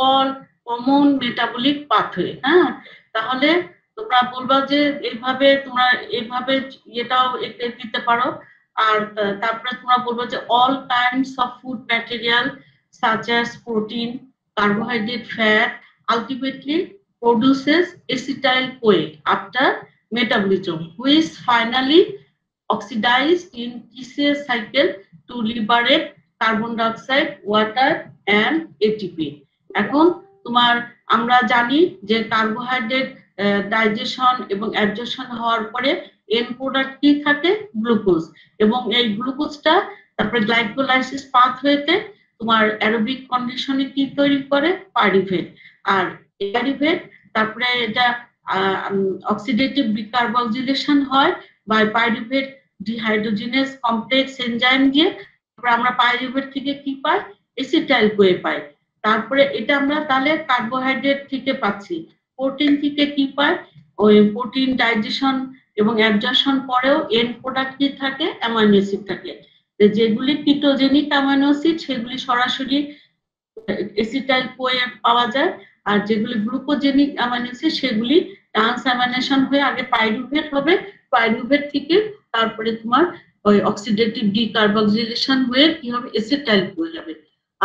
Call common metabolic pathway. হ্যাঁ, তাহলে তোমরা বলবা যে এইভাবে তোমরা এইভাবে এটাও দিতে পারো। আর তারপরে তোমরা বলবো যে all kinds of food material such as protein, carbohydrate, fat ultimately produces acetyl-CoA after metabolism, which finally oxidized in TCA cycle to liberate carbon dioxide, water and ATP. এখন তোমার আমরা জানি যে কার্বোহাইড্রেট ডাইজেশন এবং অ্যাবজর্পশন হওয়ার পরে and product কি থাকে, গ্লুকোজ, এবং এই গ্লুকোজটা তারপরে গ্লাইকোলাইসিস পাথওয়েতে তোমার অ্যারোবিক কন্ডিশনে কি তৈরি করে, পাইরুভেট। আর পাইরুভেট তারপরে এটা অক্সিডেটিভ ডিকার্বক্সিলেশন হয় বা পাইরুভেট ডিহাইড্রোজেনেজ কমপ্লেক্স এনজাইম দিয়ে আমরা পাইরুভেট থেকে কি পাই, এসিটাইল-CoA পাই। তারপরে এটা আমরা তাহলে কার্বোহাইড্রেট থেকে পাচ্ছি। প্রোটিন থেকে কি পাই, ওই প্রোটিন ডাইজেশন এবং অ্যাবজর্পশন পরেও এন্ড প্রোডাক্ট কি থাকে, অ্যামাইনো অ্যাসিড থাকে। যেগুলি কিটোজেনিক অ্যামাইনো অ্যাসিড সেগুলি সরাসরি এসিটাইল-CoA পাওয়া যায়, আর যেগুলি গ্লুকোজেনিক অ্যামাইনো অ্যাসিড সেগুলি ট্রান্সঅ্যামিনেশন হয়ে আগে পাইরুভেট হবে, পাইরুভেট থেকে তারপরে তোমার ওই অক্সিডেটিভ ডিকার্বক্সিলেশন হয়ে কি হবে, এসিটাইল-CoA হবে।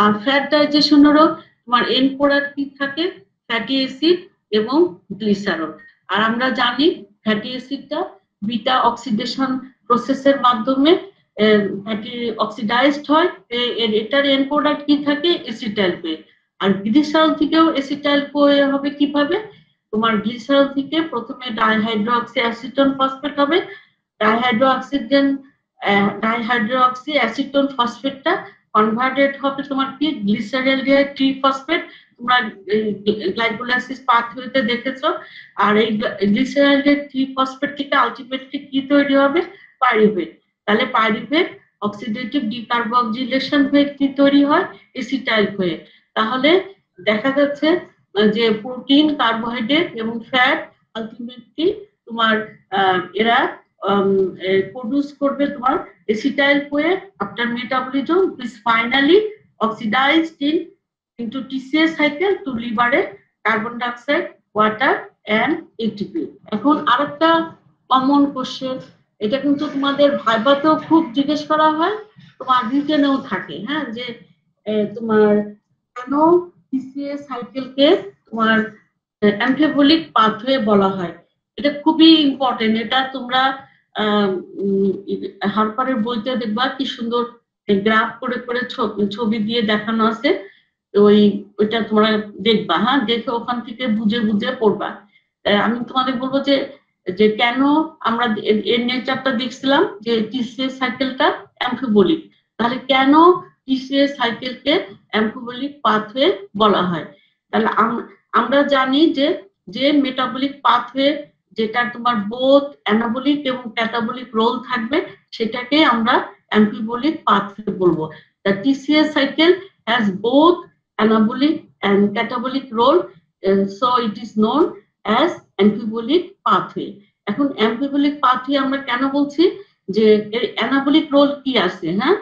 আর ফ্যাট ডাইজেশনেরও তোমার এন্ড প্রোডাক্ট কি থাকে, ফ্যাটি অ্যাসিড এবং গ্লিসারল। আর আমরা জানি ফ্যাটি অ্যাসিডটা বিটা অক্সিডেশন প্রসেসের মাধ্যমে ফ্যাটি অক্সিডাইজড হয়, এটার এন্ড প্রোডাক্ট কি থাকে, এসিটাইল-CoA। আর গ্লিসারল থেকেও এসিটাইল-CoA হবে কিভাবে, তোমার গ্লিসারল থেকে প্রথমে ডাইহাইড্রোক্সি অ্যাসিটোন ফসফেট হবে, ডাইহাইড্রোক্সি অ্যাসিটোন ফসফেটটা কনভার্টেড হবে তোমার কি, গ্লিসারেলডিহাইড ট্রিফসফেট, তোমরা গ্লাইকোলাইসিস পাথওয়েতে দেখেছো। আর এই গ্লিসারেলডিহাইড ট্রিফসফেট থেকে আলটিমেটলি কি তৈরি হবে, পাইরুভেট। তাহলে পাইরুভেট অক্সিডেটিভ ডিকার্বক্সিলেশন হয়ে কি তৈরি হয়, এসিটাইল-CoA। তাহলে দেখা যাচ্ছে যে প্রোটিন, কার্বোহাইড্রেট এবং ফ্যাট আলটিমেটলি তোমার এরা প্রডিউস করবে তোমার acetyl-CoA after metabolism is finally oxidized into TCA cycle to liberate carbon dioxide, water and ATP. এখন আরেকটা কমন কোশ্চেন, এটা কিন্তু তোমাদের ভাইভাতেও খুব জিজ্ঞেস করা হয়, তোমার রিটেনেও থাকে। হ্যাঁ, যে তোমার কেন TCA সাইকেলকে তোমার অ্যামফিবলিক পাথওয়ে বলা হয়, এটা খুবই ইম্পর্টেন্ট। এটা তোমরা হারপারের বইতে দেখবা কি সুন্দর গ্রাফ করে করে ছবি দিয়ে দেখানো আছে, ওইটা তোমরা দেখবা। হ্যাঁ, দেখে ওখান থেকে বুঝে বুঝে পড়বা। আমি তোমাদের বলবো যে যে কেন আমরা এর নেচারটা দেখছিলাম যে টিসিএ সাইকেলটা অ্যামফিবলিক, তাহলে কেন টিসিএ সাইকেলকে অ্যামফিবলিক পাথওয়ে বলা হয়। তাহলে আমরা জানি যে যে মেটাবলিক পাথওয়ে যেটা তোমার বোথ অ্যানাবলিক এবং ক্যাটাবলিক রোল থাকবে সেটাকে আমরা অ্যামফিবলিক পাথওয়ে বলবো। The TCA cycle has both anabolic and catabolic role, so it is known as amphibolicpathway. এখন অ্যামফিবলিক পাথওয়ে আমরা কেন বলছি, যে এর অ্যানাবলিক রোল কি আছে। হ্যাঁ,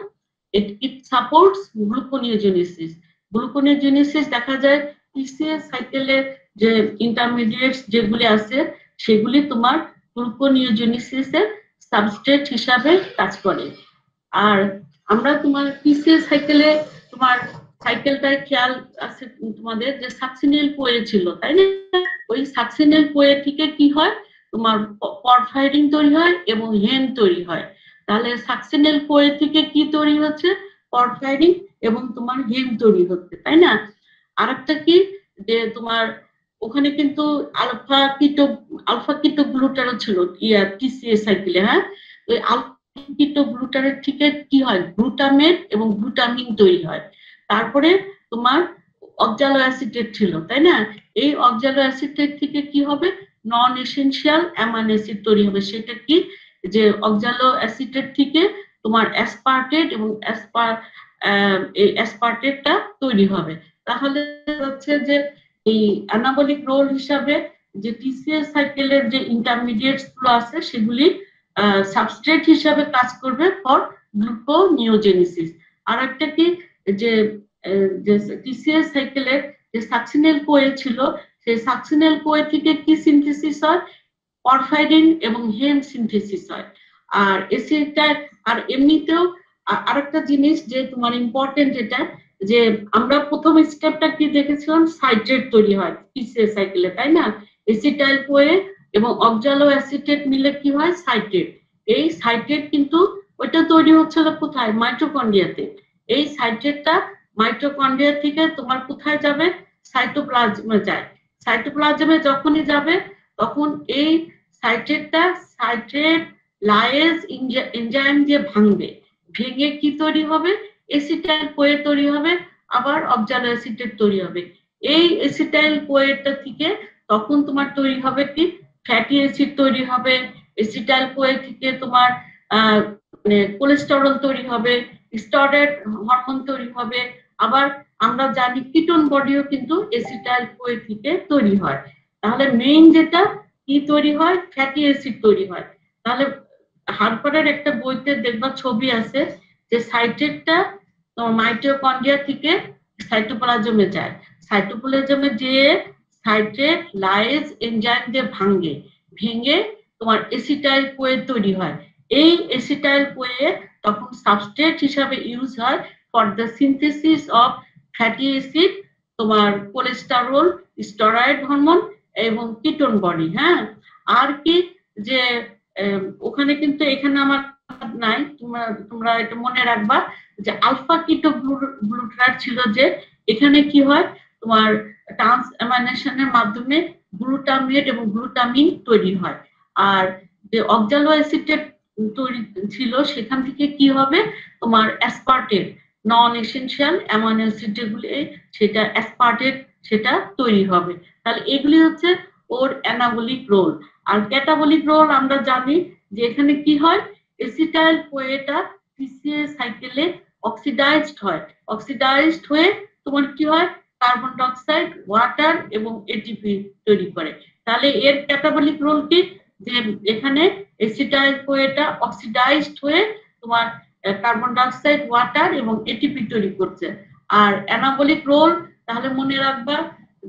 it supports gluconeogenesis. গ্লুকোনিওজেনেসিস দেখা যায় TCA সাইকেলের যে ইন্টারমিডিয়েটস যেগুলি আছে সেগুলি তোমার গ্লুকোনিওজেনেসিসের সাবস্ট্রেট হিসাবে কাজ করে। আর আমরা তোমার TCA সাইকেলে তোমার সাইকেলটার খেয়াল আছে তোমাদের যে সাকসিনিল-CoA ছিল, তাই না? ওই সাকসিনিল-CoA থেকে কি হয়, তোমার পরফাইরিন তৈরি হয় এবং হেন তৈরি হয়। তাহলে সাকসিনিল-CoA থেকে কি তৈরি হচ্ছে, পরফাইরিন এবং তোমার হেন তৈরি হচ্ছে, তাই না? আরেকটা কি, যে তোমার ওখানে কিন্তু আলফা কিটো গ্লুটারও ছিল TCA সাইকেলে। হ্যাঁ, ওই কিটো গ্লুটারের থেকে কি হয়, গ্লুটামেট এবং গ্লুটামিন তৈরি হয়। তারপরে তোমার অক্সালো অ্যাসিটেট ছিল, তাই না? এই অক্সালো অ্যাসিটেট থেকে কি হবে, নন এসেনশিয়াল অ্যামাইনো অ্যাসিড তৈরি হবে। সেটা কি, যে অক্সালো অ্যাসিটেট থেকে তোমার অ্যাসপার্টেট এবং অ্যাসপার্টেটটা তৈরি হবে। তাহলে হচ্ছে যে এই অ্যানাবলিক রোল হিসাবে যে TCA সাইকেলের যে ইন্টারমিডিয়েটস গুলো আছে সেগুলি সাবস্ট্রেট হিসাবে কাজ করবে ফর গ্লুকোনিওজেনেসিস। আর একটা কি, যে TCA সাইকেলের যে সাকসিনাল কোয়ে ছিল, সেই সাকসিনাল কোয়ে থেকে কি সিনথেসিস হয়, পরফাইরিন এবং হেম সিনথেসিস হয়। আর এসিটার আর এমনিতেও আরেকটা জিনিস যে তোমার ইম্পর্টেন্ট এটা, যে আমরা প্রথম স্টেপটা কি দেখেছিলাম, সাইট্রেট তৈরি হয় পিসিএ সাইকেলে, তাই না? এসিটাইল কোয়ে এবং অক্সালো অ্যাসিটেট মিলে কি হয়, সাইট্রেট। এই সাইট্রেট কিন্তু ওইটা তৈরি হচ্ছিল কোথায়, মাইটোকন্ড্রিয়াতে। এই সাইট্রেটটা মাইটোকন্ড্রিয়া থেকে তোমার কোথায় যাবে, সাইটোপ্লাজমে যায়। সাইটোপ্লাজমে যখনই যাবে তখন এই সাইট্রেটটা সাইট্রেট লায়েজ এনজাইম দিয়ে ভাঙবে, ভেঙে কি তৈরি হবে, এসিটাইল কোয়ে তৈরি হবে, আবার অক্সালো অ্যাসিটেট তৈরি হবে। এই এসিটাইল কোয়েটা থেকে তখন তোমার তৈরি হবে কি, ফ্যাটি অ্যাসিড তৈরি হবে। এসিটাইল কোয়ে থেকে তোমার মানে কোলেস্টেরল তৈরি হবে, স্টেরয়েড হরমোন তৈরি হবে। আবার আমরা জানি কিটোন বডিও কিন্তু এসিটাইল কোয়ে থেকে তৈরি হয়। তাহলে মেইন যেটা কি তৈরি হয়, ফ্যাটি অ্যাসিড তৈরি হয়। তাহলে হার্পারের একটা বইতে দেখবা ছবি আছে যে সাইট্রেটটা মাইটোকন্ড্রিয়া থেকে সাইটোপ্লাজমে যায়, সাইটোপ্লাজমে যেয়ে সাইট্রেট লায়েজ এনজাইম দিয়ে ভাঙে, ভেঙে তোমার এসিটাইল কোয়ে তৈরি হয়। এই এসিটাইল কোয়ে তখন সাবস্ট্রেট হিসাবে ইউজ হয় for the synthesis of fatty acid, তোমার কোলেস্টেরল, স্টেরয়েড হরমোন এবং কিটোন বডি। হ্যাঁ, আর কি যে ওখানে কিন্তু এখানে আমার নাই, তোমরা এটা মনে রাখবা যে আলফা কিটো গ্লুটার ছিল, যে এখানে কি হয়, তোমার ট্রান্স অ্যামাইনেশনের মাধ্যমে গ্লুটামেট এবং গ্লুটামিন তৈরি হয়। আর যে অক্সালো অ্যাসিটেট তৈরি ছিল সেখান থেকে কি হবে, তোমার অ্যাসপার্টেট, নন এসেনশিয়াল অ্যামাইনো অ্যাসিড যেগুলি, সেটা অ্যাসপার্টেট সেটা তৈরি হবে। তাহলে এগুলি হচ্ছে ওর অ্যানাবলিক রোল। আর ক্যাটাবলিক রোল আমরা জানি যে এখানে কি হয়, এসিটাইল কোয়েটা পিসিএ সাইকেলে অক্সিডাইজড হয়, অক্সিডাইজড হয়ে তোমার কি হয়, কার্বন ডাইঅক্সাইড, ওয়াটার এবং এটিপি তৈরি করে। তাহলে এর ক্যাটাবলিক রোল কি, যে এখানে এসিটাইল কোয়েটা অক্সিডাইজড হয়ে তোমার কার্বন ডাইঅক্সাইড, ওয়াটার এবং এটিপি তৈরি করছে। আর অ্যানাবলিক রোল তাহলে মনে রাখবা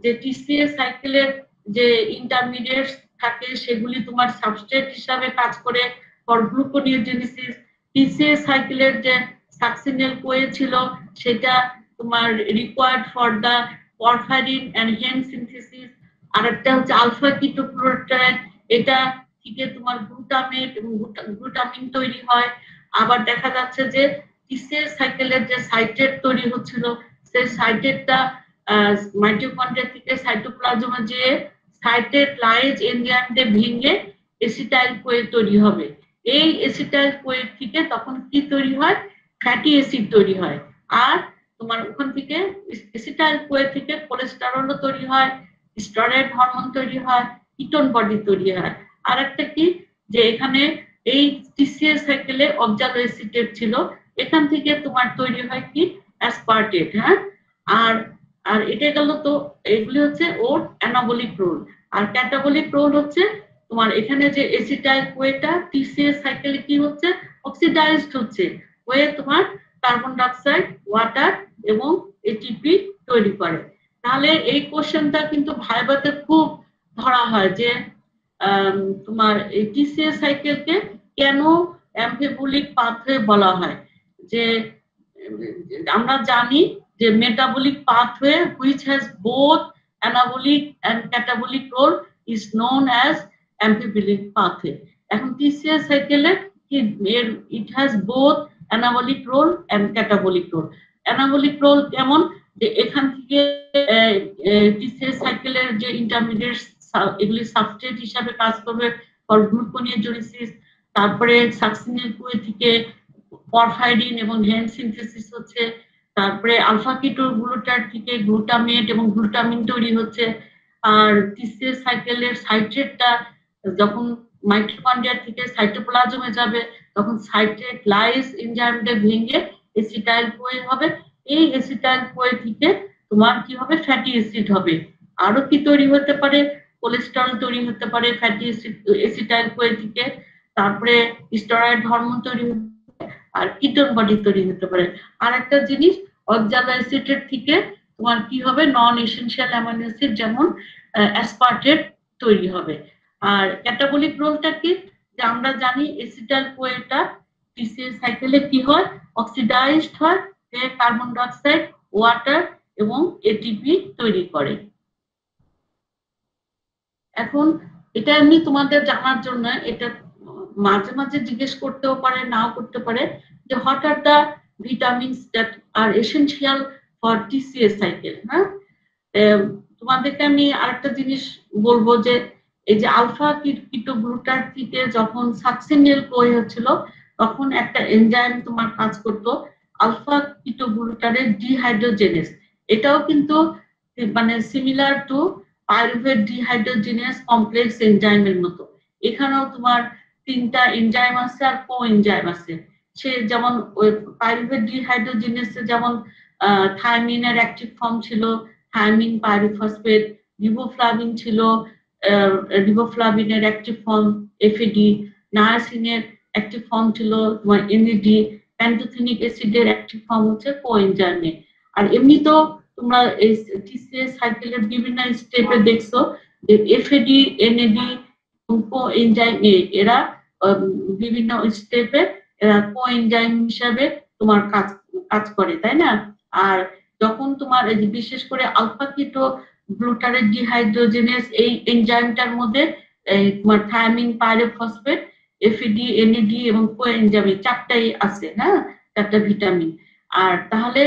যে টিসিএ সাইকেলের যে ইন্টারমিডিয়েটস থাকে সেগুলি তোমার সাবস্ট্রেট হিসাবে কাজ করে ফর গ্লুকোনিওজেনেসিস। টিসিএ সাইকেলের যে সাকসিনাল কোয়ে ছিল সেটা তোমার required for the porphyrin and heme synthesis. আর একটা হচ্ছে আলফা কিটোপ্রোটাইড, এটা থেকে তোমার গ্লুটামেট এবং গ্লুটামিন তৈরি হয়। আবার দেখা যাচ্ছে যে টিসিএ সাইকেলের যে সাইট্রেট তৈরি হচ্ছিল, সেই সাইট্রেটটা মাইটোকন্ড্রিয়া থেকে সাইটোপ্লাজমে যে সাইট্রেট লায়েজ এনজাইম দিয়ে ভেঙে এসিটাইল কোয়ে তৈরি হবে। এই এসিটাইল কোয়ে থেকে তখন কি তৈরি হয়, ফ্যাটি অ্যাসিড তৈরি হয়। আর তোমার ওখান থেকে এসিটাইল কোয়ে থেকে কোলেস্টেরলও তৈরি হয়, স্টেরয়েড হরমোন তৈরি হয়, কিটোন বডি তৈরি হয়। আর একটা কি, যে এখানে এই টিসিএ সাইকেলে অক্সালো অ্যাসিটেট ছিল, এখান থেকে তোমার তৈরি হয় কি, অ্যাসপার্টেট। হ্যাঁ, আর আর এটা গেল তো, এগুলি হচ্ছে ওর অ্যানাবলিক রোল। আর ক্যাটাবলিক রোল হচ্ছে তোমার এখানে যে এসিটাইল কোয়েটা টিসিএ সাইকেলে কি হচ্ছে, অক্সিডাইজড হচ্ছে, হয়ে তোমার কার্বন ডাইঅক্সাইড, ওয়াটার এবং এটিপি তৈরি করে। তাহলে এই কোশ্চেনটা কিন্তু ভাইভাতে খুব ধরা হয় যে তোমার এই টিসিএ সাইকেলকে কেন অ্যামফিবুলিক পাথওয়ে বলা হয়। যে আমরা জানি যে metabolic pathway which has both anabolic and catabolic role is known as amphibilic pathway. এখন টিসিএ সাইকেলে it has both anabolic role and catabolic role. anabolic role কেমন, যে এখান থেকে টিসিএ সাইকেলের যে ইন্টারমিডিয়েট এগুলি সাবস্ট্রেট হিসাবে কাজ করবে ফর গ্লুকোনিওজেনেসিস। তারপরে সাকসিনাল কোয়ে থেকে পরফাইরিন এবং হেম সিনথেসিস হচ্ছে। তারপরে আলফা কিটো গ্লুটার থেকে গ্লুটামেট এবং গ্লুটামিন তৈরি হচ্ছে। আর টিসিএ সাইকেলের সাইট্রেটটা যখন মাইটোকন্ড্রিয়া থেকে সাইটোপ্লাজমে যাবে তখন সাইট্রেট লাইজ এনজাইমটা ভেঙে এসিটাইল কোয়ে হবে। এই এসিটাইল কোয়ে থেকে তোমার কি হবে, ফ্যাটি অ্যাসিড হবে। আরো কি তৈরি হতে পারে, কোলেস্টেরল তৈরি হতে পারে ফ্যাটি অ্যাসিড এসিটাইল কোয়ে থেকে। তারপরে স্টেরয়েড হরমোন তৈরি হতে আর কিটোন বডি তৈরি হতে পারে। আর একটা জিনিস, অক্সালো অ্যাসিটেট থেকে তোমার কি হবে, নন এসেনশিয়াল অ্যামাইনো অ্যাসিড যেমন অ্যাসপার্টেট তৈরি হবে। আর ক্যাটাবলিক রোলটা কি, যে আমরা জানি এসিটাইল কোয়েটা টিসিএস সাইকেলে কি হয়, অক্সিডাইজড হয়, কার্বন ডাই অক্সাইড, ওয়াটার এবং এটিপি তৈরি করে। এখন এটা এমনি তোমাদের জানার জন্য, এটা মাঝে মাঝে জিজ্ঞেস করতেও পারে, নাও করতে পারে, যে what are the vitamins that are essential for TCS cycle. হ্যাঁ, তোমাদেরকে আমি আরেকটা জিনিস বলবো, যে এই যে আলফা কিটোগ্লুটারটিকে যখন সাকসিনিল কোয়ে হচ্ছিল, তখন একটা এনজাইম তোমার কাজ করতো আলফা কিটোগ্লুটারের ডিহাইড্রোজেনেস। এটাও কিন্তু মানে similar to pyruvate dehydrogenase complex এনজাইমের মতো। এখানেও তোমার 3টা এনজাইম আছে আর কো এনজাইম আছে। সে যেমন ওই পাইরুভেট ডিহাইড্রোজেনেসে যেমন থায়ামিনের অ্যাক্টিভ ফর্ম ছিল থায়ামিন পাইরোফসফেট, রিবোফ্লাভিন ছিল রিবোফ্লাভিনের অ্যাক্টিভ ফর্ম এফএডি, নায়াসিনের অ্যাক্টিভ ফর্ম ছিল তোমার এনএডি, প্যান্টোথেনিক অ্যাসিডের অ্যাক্টিভ ফর্ম হচ্ছে কোএনজাইমে। আর এমনি তো তোমরা এই টিসিএস সাইকেলের বিভিন্ন স্টেপে দেখছো যে এফএডি, এনএডি, কোএনজাইম এরা বিভিন্ন স্টেপে কোএনজাইম হিসাবে তোমার কাজ করে, তাই না? আর যখন তোমার বিশেষ করে আলফা কিটো গ্লুটারেট ডিহাইড্রোজেনেস এই এনজাইমটার মধ্যে তোমার থায়ামিন পাইরোফসফেট, এফএডি, এনএডি এবং কোএনজাইম 4টাই আছে। হ্যাঁ, 4টা ভিটামিন। আর তাহলে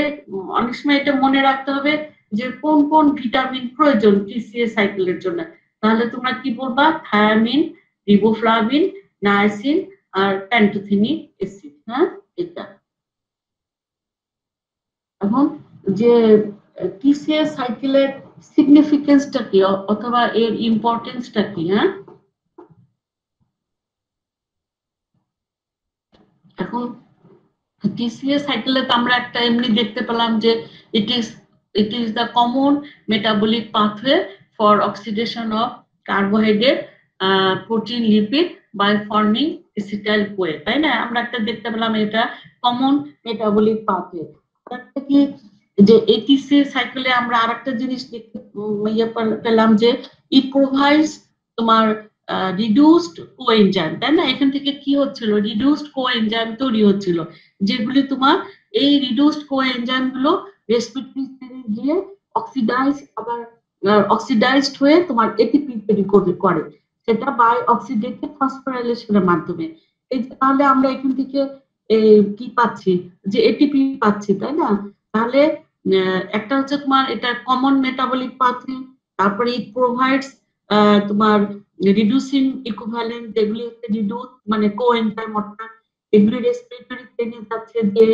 অনেক সময় এটা মনে রাখতে হবে যে কোন কোন ভিটামিন প্রয়োজন টিসিএস সাইকেলের জন্য। তাহলে তোমরা কি বলবা, থায়ামিন, রিবোফ্লাভিন, নায়াসিন আর প্যান্টোথেনিক অ্যাসিড। হ্যাঁ, এটা। এখন যে টিসিএস সাইকেলের সিগনিফিকেন্সটা কি অথবা এর ইম্পর্টেন্সটা কি? হ্যাঁ, এখন টিসিএস সাইকেলে তো আমরা একটা এমনি দেখতে পেলাম যে it is the common metabolic pathway for oxidation of carbohydrate, protein, lipid by forming acetyl CoA, তাই না? আমরা একটা দেখতে পেলাম এটা কমন মেটাবলিক পাথওয়ে। একটা কি যে এটিসি সাইকেলে আমরা আরেকটা জিনিস দেখতে পেলাম যে ইট প্রোভাইডস তোমার রিডিউসড কোএনজাইম, তাই না? এখান থেকে কি হচ্ছিল, রিডিউসড কোএনজাইম তৈরি হচ্ছিল, যেগুলি তোমার এই রিডিউসড কোএনজাইম গুলো রেসপিরেটরি সেলে গিয়ে আবার অক্সিডাইজড হয়ে তোমার এটিপি তৈরি করে, সেটা বাই অক্সিডেটিভ ফসফোরাইলেশনের মাধ্যমে। এই তাহলে আমরা এখান থেকে কি পাচ্ছি, যে এটিপি পাচ্ছি, তাই না? তাহলে একটা হচ্ছে তোমার এটা কমন মেটাবলিক পাথওয়ে, তারপরে ইট প্রোভাইডস তোমার রিডিউসিং ইকুইভ্যালেন্ট, যেগুলি হচ্ছে রিডিউস মানে কোএনজাইম, অর্থাৎ এগুলি রেসপিরেটরি চেইনে যাচ্ছে, যে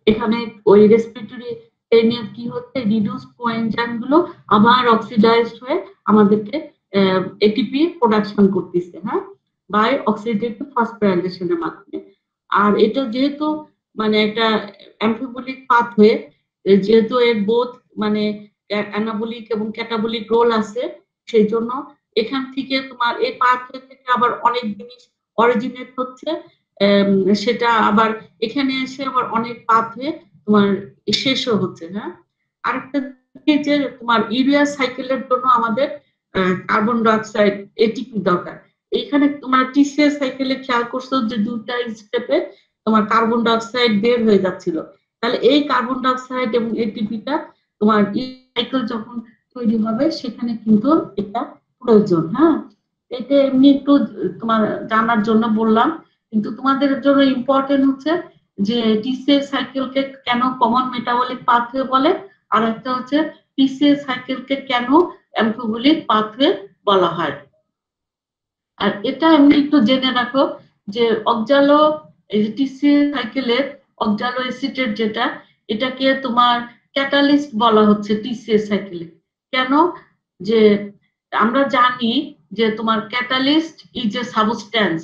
এখানে ওই রেসপিরেটরি চেইনে কি হচ্ছে, রিডিউস কোএনজাইম গুলো আবার অক্সিডাইজড হয়ে আমাদেরকে এটিপি প্রোডাকশন করতেছে। হ্যাঁ, বাই অক্সিডেটিভ ফসফোরাইলেশনের মাধ্যমে। আর এটা যেহেতু মানে একটা অ্যাম্ফিবলিক পাথওয়ে, যেহেতু এর বোথ মানে অ্যানাবলিক এবং ক্যাটাবলিক রোল আছে, সেই জন্য এখান থেকে তোমার এই পাথওয়ে থেকে আবার অনেক জিনিস অরিজিনেট হচ্ছে, সেটা আবার এখানে এসে আবার অনেক পাথওয়ে তোমার শেষও হচ্ছে। হ্যাঁ, আরেকটা যে তোমার ইউরিয়া সাইকেলের জন্য আমাদের কার্বন ডাই অক্সাইড এটিপি দরকার। এইখানে তোমার টিসিএস সাইকেলে খেয়াল করছো যে 2টা স্টেপে তোমার কার্বন ডাই অক্সাইড বের হয়ে যাচ্ছিল। তাহলে এই কার্বন ডাই অক্সাইড এবং এটিপিটা তোমার সাইকেল যখন তৈরি হবে সেখানে কিন্তু এটা প্রয়োজন। হ্যাঁ, এটা এমনি একটু তোমার জানার জন্য বললাম, কিন্তু তোমাদের জন্য ইম্পর্টেন্ট হচ্ছে যে টিসিএস সাইকেলকে কেন কমন মেটাবলিক পাথওয়ে বলে, আর একটা হচ্ছে টিসিএস সাইকেলকে কেন অ্যাম্ফিবলিক পাথওয়ে বলা হয়। আর এটা এমনি একটু জেনে রাখো যে অক্সালো টিসিএস সাইকেলের অক্সালো এসিটেট যেটা, এটাকে তোমার ক্যাটালিস্ট বলা হচ্ছে টিসিএস সাইকেলে। কেন? যে আমরা জানি যে তোমার catalyst is a substance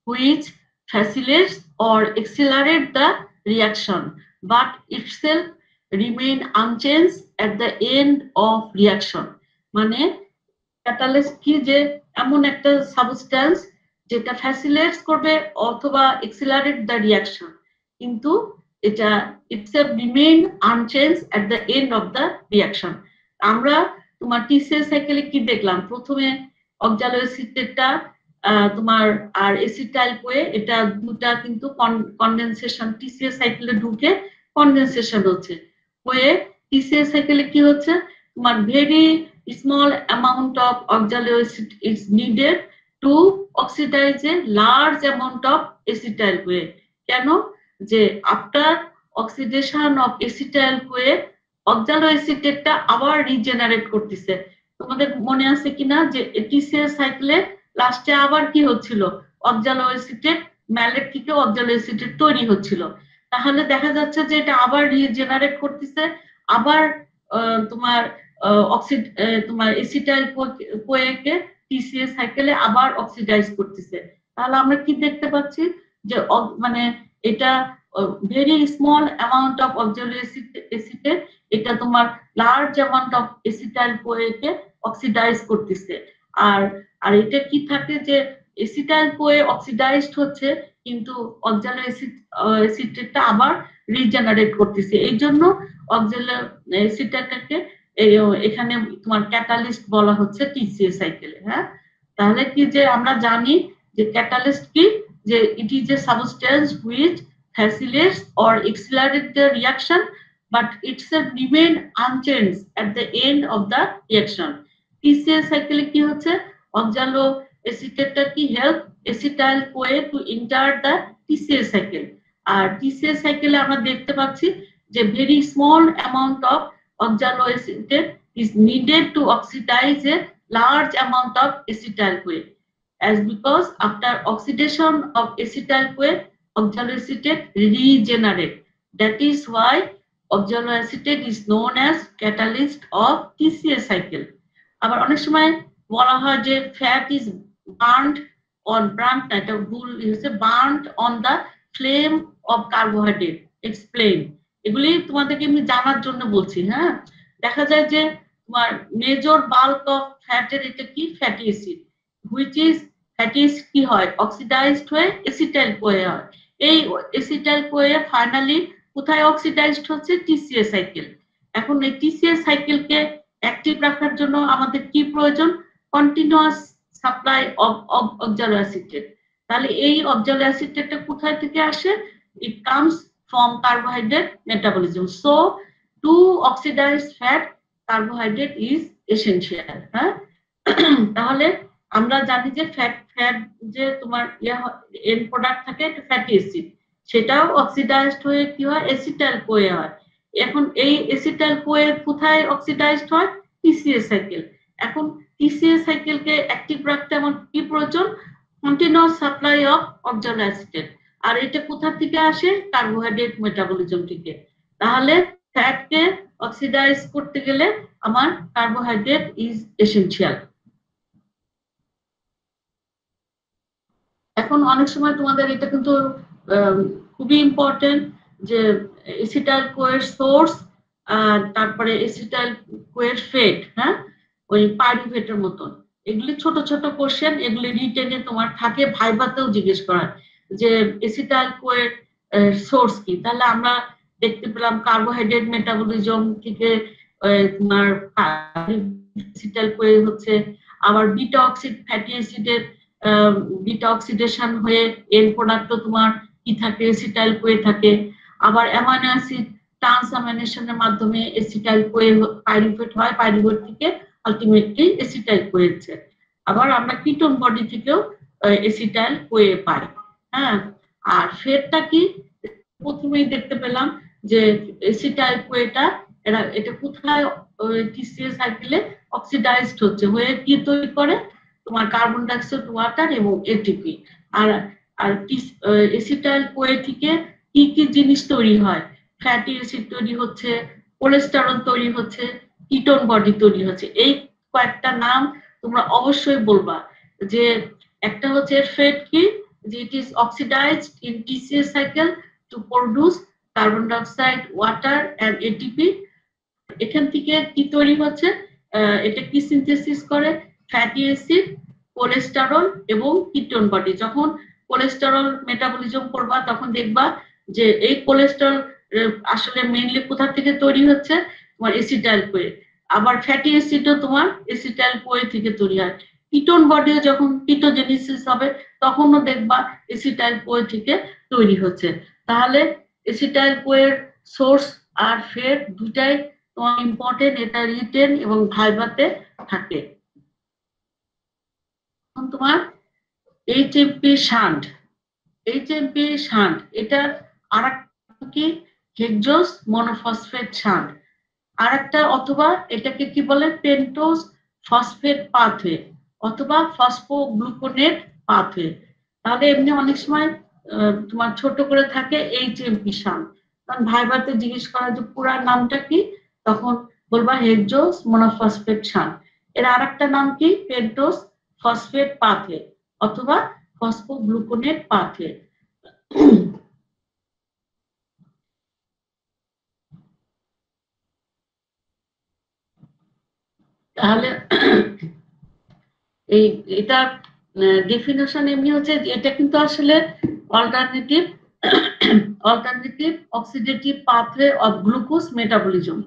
which facilitates or accelerate the reaction but itself remain unchanged at the end of reaction. মানে ক্যাটালিস্ট কি, যে এমন একটা সাবস্টেন্স যেটা ফ্যাসিলিটেটস করবে অথবা এক্সিলারেট দ্য রিঅ্যাকশন, কিন্তু এটা itself remain unchanged at the end of the reaction. আমরা তোমার টিসিএস সাইকেলে কি দেখলাম, প্রথমে অক্সালোএসিটেটটা তোমার আর এসিটাইল কোয়ে, এটা দুটা কিন্তু কনডেনসেশন টিসিএস সাইকেলে ঢুকে কনডেনসেশন হচ্ছে। হয়ে টিসিএস সাইকেলে কি হচ্ছে, তোমার very small amount of oxaloacetate is needed to oxidize a large amount of acetyl CoA. কেন, যে after oxidation of acetyl Koi অক্সালোএসিটেটটা আবার রিজেনারেট করতেছে। তোমাদের মনে আছে কিনা যে টিসিএস সাইকেলে লাস্টে আবার কি হচ্ছিল, অক্সালোএসিটেট ম্যালেট থেকে অক্সালোএসিটেট তৈরি হচ্ছিল। তাহলে দেখা যাচ্ছে যে এটা আবার রিজেনারেট করতেছে, আবার তোমার তোমার এসিটাইল কোয়েকে টিসিএস সাইকেলে আবার অক্সিডাইজ করতেছে। তাহলে আমরা কি দেখতে পাচ্ছি যে মানে এটা very small amount of oxaloacetate এটা তোমার লার্জ অ্যামাউন্ট অফ এসিটাইল কোয়েকে অক্সিডাইজ করতেছে। আর আর এটা কি থাকে যে এসিটাইল কোয়ে অক্সিডাইজড হচ্ছে কিন্তু অক্সালোএসিটেটটা আবার রিজেনারেট করতেছে। এই জন্য অক্সালোএসিটেটটাকে এখানে তোমার ক্যাটালিস্ট বলা হচ্ছে টিসিএস সাইকেলে। হ্যাঁ, তাহলে কি যে আমরা জানি যে ক্যাটালিস্ট কি, যে it is a substance which facilitates or accelerates the reaction but itself remain unchanged at the end of the reaction. TCA cycle কি হচ্ছে, অক্সালোএসিটেটটা কি help acetyl CoA to enter the TCA cycle. আর TCA সাইকেলে আমরা দেখতে পাচ্ছি যে very small amount of oxaloacetate is needed to oxidize a large amount of acetyl CoA, as because after oxidation of acetyl CoA oxaloacetate regenerate. That is why oxaloacetate is known as catalyst of TCA cycle. আবার অনেক সময় বলা হয় যে fat is burned on burned on the flame of carbohydrate. Explain. এগুলি তোমাদেরকে আমি জানার জন্য বলছি। হ্যাঁ, দেখা যায় যে তোমার মেজর বাল্ক অফ ফ্যাটের এটা কি fatty acid, which is fatty acid কি হয় অক্সিডাইজড হয়ে এসিটাইল কোয়ে হয়। এই এসিটাইল কোয়ে ফাইনালি কোথায় অক্সিডাইজড হচ্ছে, টিসিএ সাইকেল। এখন এই টিসিএ সাইকেলকে অ্যাক্টিভ রাখার জন্য আমাদের কি প্রয়োজন, কন্টিনিউয়াস সাপ্লাই অফ অক্সালোএসিটেট। তাহলে এই অক্সালোএসিটেটটা কোথায় থেকে আসে, it comes from carbohydrate metabolism. So to oxidize fat carbohydrate is essential. হ্যাঁ, তাহলে আমরা জানি যে ফ্যাট যে তোমার এন্ড প্রোডাক্ট থাকে ফ্যাটি অ্যাসিড, সেটাও অক্সিডাইজড হয়ে কি হয় এসিটাইল কোয়ে হয়। এখন এই এসিটাইল কোয়ে কোথায় অক্সিডাইজড হয়, টিসিএ সাইকেল। এখন টিসিএ সাইকেলকে অ্যাক্টিভ রাখতে আমার কি প্রয়োজন, কন্টিনিউয়াস সাপ্লাই অফ অক্সালোএসিটেট। আর এটা কোথা থেকে আসে, কার্বোহাইড্রেট মেটাবলিজম থেকে। তাহলে ফ্যাটকে অক্সিডাইজ করতে গেলে আমার কার্বোহাইড্রেট ইজ এসেনশিয়াল। এখন অনেক সময় তোমাদের এটা কিন্তু খুবই ইম্পর্টেন্ট যে এসিটাইল কোয়ের সোর্স আর তারপরে এসিটাইল কোয়ের ফেট, হ্যাঁ ওই পাইরুভেটের মতন, এগুলি ছোট ছোট কোশ্চেন, এগুলি রিটেনে তোমার থাকে, ভাইভাতেও জিজ্ঞেস করা যে এসিটাইল কোয়ের সোর্স কি। তাহলে আমরা দেখতে পেলাম কার্বোহাইড্রেট মেটাবলিজম থেকে তোমার এসিটাইল কোয়ে হচ্ছে, আবার বিটা অক্সিড ফ্যাটি অ্যাসিডের বিটা অক্সিডেশন হয়ে এন্ড প্রোডাক্ট তোমার কি থাকে এসিটাইল কোয়ে থাকে। আবার অ্যামাইনো অ্যাসিড ট্রান্সঅ্যামিনেশনের মাধ্যমে এসিটাইল কোয়ে পাইরুভেট হয়, পাইরুভেট থেকে আলটিমেটলি এসিটাইল কোয়ে হচ্ছে। আবার আমরা কিটোন বডি থেকেও এসিটাইল কোয়ে পাই। হ্যাঁ, আর ফেটটা কি, প্রথমেই দেখতে পেলাম যে এসিটাইল কোয়েটা এটা কোথায় টিসিএ সাইকেলে অক্সিডাইজড হচ্ছে, হয়ে কি তৈরি করে তোমার কার্বন ডাইঅক্সাইড ওয়াটার এবং এটিপি। আর আর এসিটাইল কোয়ে থেকে কি কি জিনিস তৈরি হয়, ফ্যাটি অ্যাসিড তৈরি হচ্ছে, কোলেস্টেরল তৈরি হচ্ছে, কিটোন বডি তৈরি হচ্ছে। এই কয়েকটা নাম তোমরা অবশ্যই বলবা। যে একটা হচ্ছে ফেট কি, যে it is oxidized in TCA cycle to produce carbon dioxide water and ATP. এখান থেকে কি তৈরি হচ্ছে, এটা কি সিনথেসিস করে, ফ্যাটি অ্যাসিড, কোলেস্টেরল এবং কিটোন বডি। যখন কোলেস্টেরল মেটাবলিজম করবা তখন দেখবা যে এই কোলেস্টেরল আসলে মেইনলি কোথা থেকে তৈরি হচ্ছে, তোমার এসিটাইল কোয়ে। আবার ফ্যাটি অ্যাসিডও তোমার এসিটাইল কোয়ে থেকে তৈরি হয়। কিটোন বডিও যখন কিটোজেনেসিস হবে তখনও দেখবা এসিটাইল কোয়ে থেকে তৈরি হচ্ছে। তাহলে এসিটাইল কোয়ের সোর্স আর ফেট দুটাই তোমার ইম্পর্টেন্ট, এটা রিটেন এবং ভাইভাতে থাকে। তোমার এইচএমপি শান্ট, এইচএমপি শান্ট এটা আরেকটা কি হেক্সোজ মনোফসফেট শান্ট, আরেকটা অথবা এটাকে কি বলে পেন্টোজ ফসফেট পাথওয়ে অথবা ফসফোগ্লুকোনেট পাথওয়ে। তাহলে এমনি অনেক সময় তোমার ছোট করে থাকে এইচএমপি শান্ট, কারণ ভাইভাতে জিজ্ঞেস করা যে পুরা নামটা কি, তখন বলবা হেক্সোজ মনোফসফেট শান্ট। এর আরেকটা নাম কি পেন্টোজ ফসফেট পাথওয়ে অথবা ফসফোগ্লুকোনেট পাথওয়ে। তাহলে এই এটা ডেফিনেশন এমনি হচ্ছে, এটা কিন্তু আসলে alternative oxidative pathway of glucose metabolism.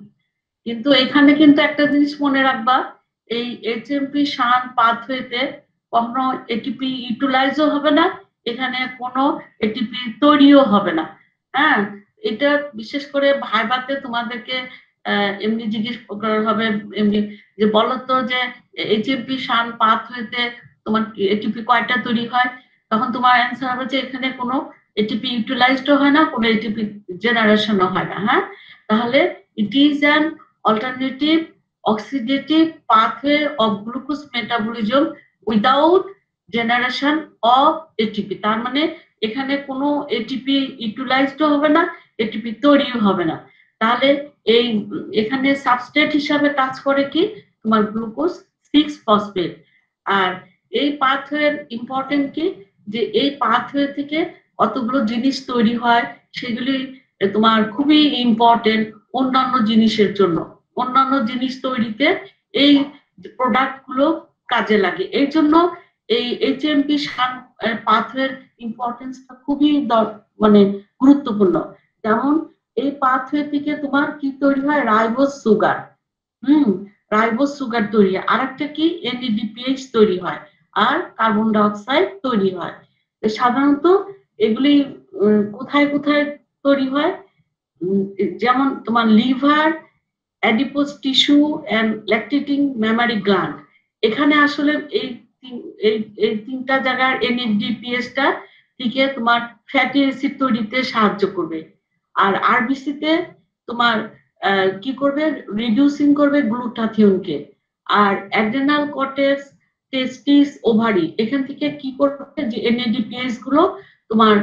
কিন্তু এখানে কিন্তু একটা জিনিস মনে রাখবা, এই এইচএমপি শান্ট পাথওয়েতে কখনো এটিপি ইউটিলাইজও হবে না, এখানে কোনো এটিপি তৈরিও হবে না। হ্যাঁ, এটা বিশেষ করে ভাইভাতে তোমাদেরকে এমনি জিজ্ঞেস করা হবে, এমনি যে বলতো যে এইচএমপি শান্ট পাথওয়েতে তোমার এটিপি কয়টা তৈরি হয়, তখন তোমার অ্যান্সার হবে যে এখানে কোনো এটিপি ইউটিলাইজডও হয় না, কোনো এটিপি জেনারেশনও হয় না। হ্যাঁ, তাহলে it is an alternative oxidative pathway of glucose metabolism without generation of ATP। তার মানে এখানে কোনো এটিপি ইউটিলাইজড হবে না, এটিপি তৈরিও হবে না। তাহলে এই এখানে সাবস্ট্রেট হিসাবে কাজ করে কি তোমার গ্লুকোজ 6 ফসফেট। আর এই পাথওয়ের ইম্পর্টেন্ট কি, যে এই পাথওয়ে থেকে কতগুলো জিনিস তৈরি হয়, সেগুলি তোমার খুবই ইম্পর্টেন্ট অন্যান্য জিনিসের জন্য। অন্যান্য জিনিস তৈরিতে এই প্রোডাক্ট গুলো কাজে লাগে। এই জন্য এই এইচএমপি পাথওয়ের ইম্পর্টেন্সটা খুবই মানে গুরুত্বপূর্ণ। যেমন এই পাথওয়ে থেকে তোমার কি তৈরি হয়, রাইবোজ সুগার, রাইবোজ সুগার তৈরি হয়, আরেকটা কি এনএডিপিএইচ তৈরি হয়, আর কার্বন ডাইঅক্সাইড তৈরি হয়। সাধারণত এগুলি কোথায় কোথায় তৈরি হয়, যেমন তোমার liver, adipose tissue and lactating mammary gland. এখানে আসলে এই তিনটা জায়গার এনএডিপিএসটা থেকে তোমার ফ্যাটি অ্যাসিড তৈরিতে সাহায্য করবে। আর আরবিসিতে তোমার কি করবে, রিডিউসিং করবে গ্লুটাথিয়নকে। আর অ্যাড্রেনাল কর্টেক্স, টেস্টিস, ওভারি, এখান থেকে কি করবে, যে এনএডিপিএস গুলো তোমার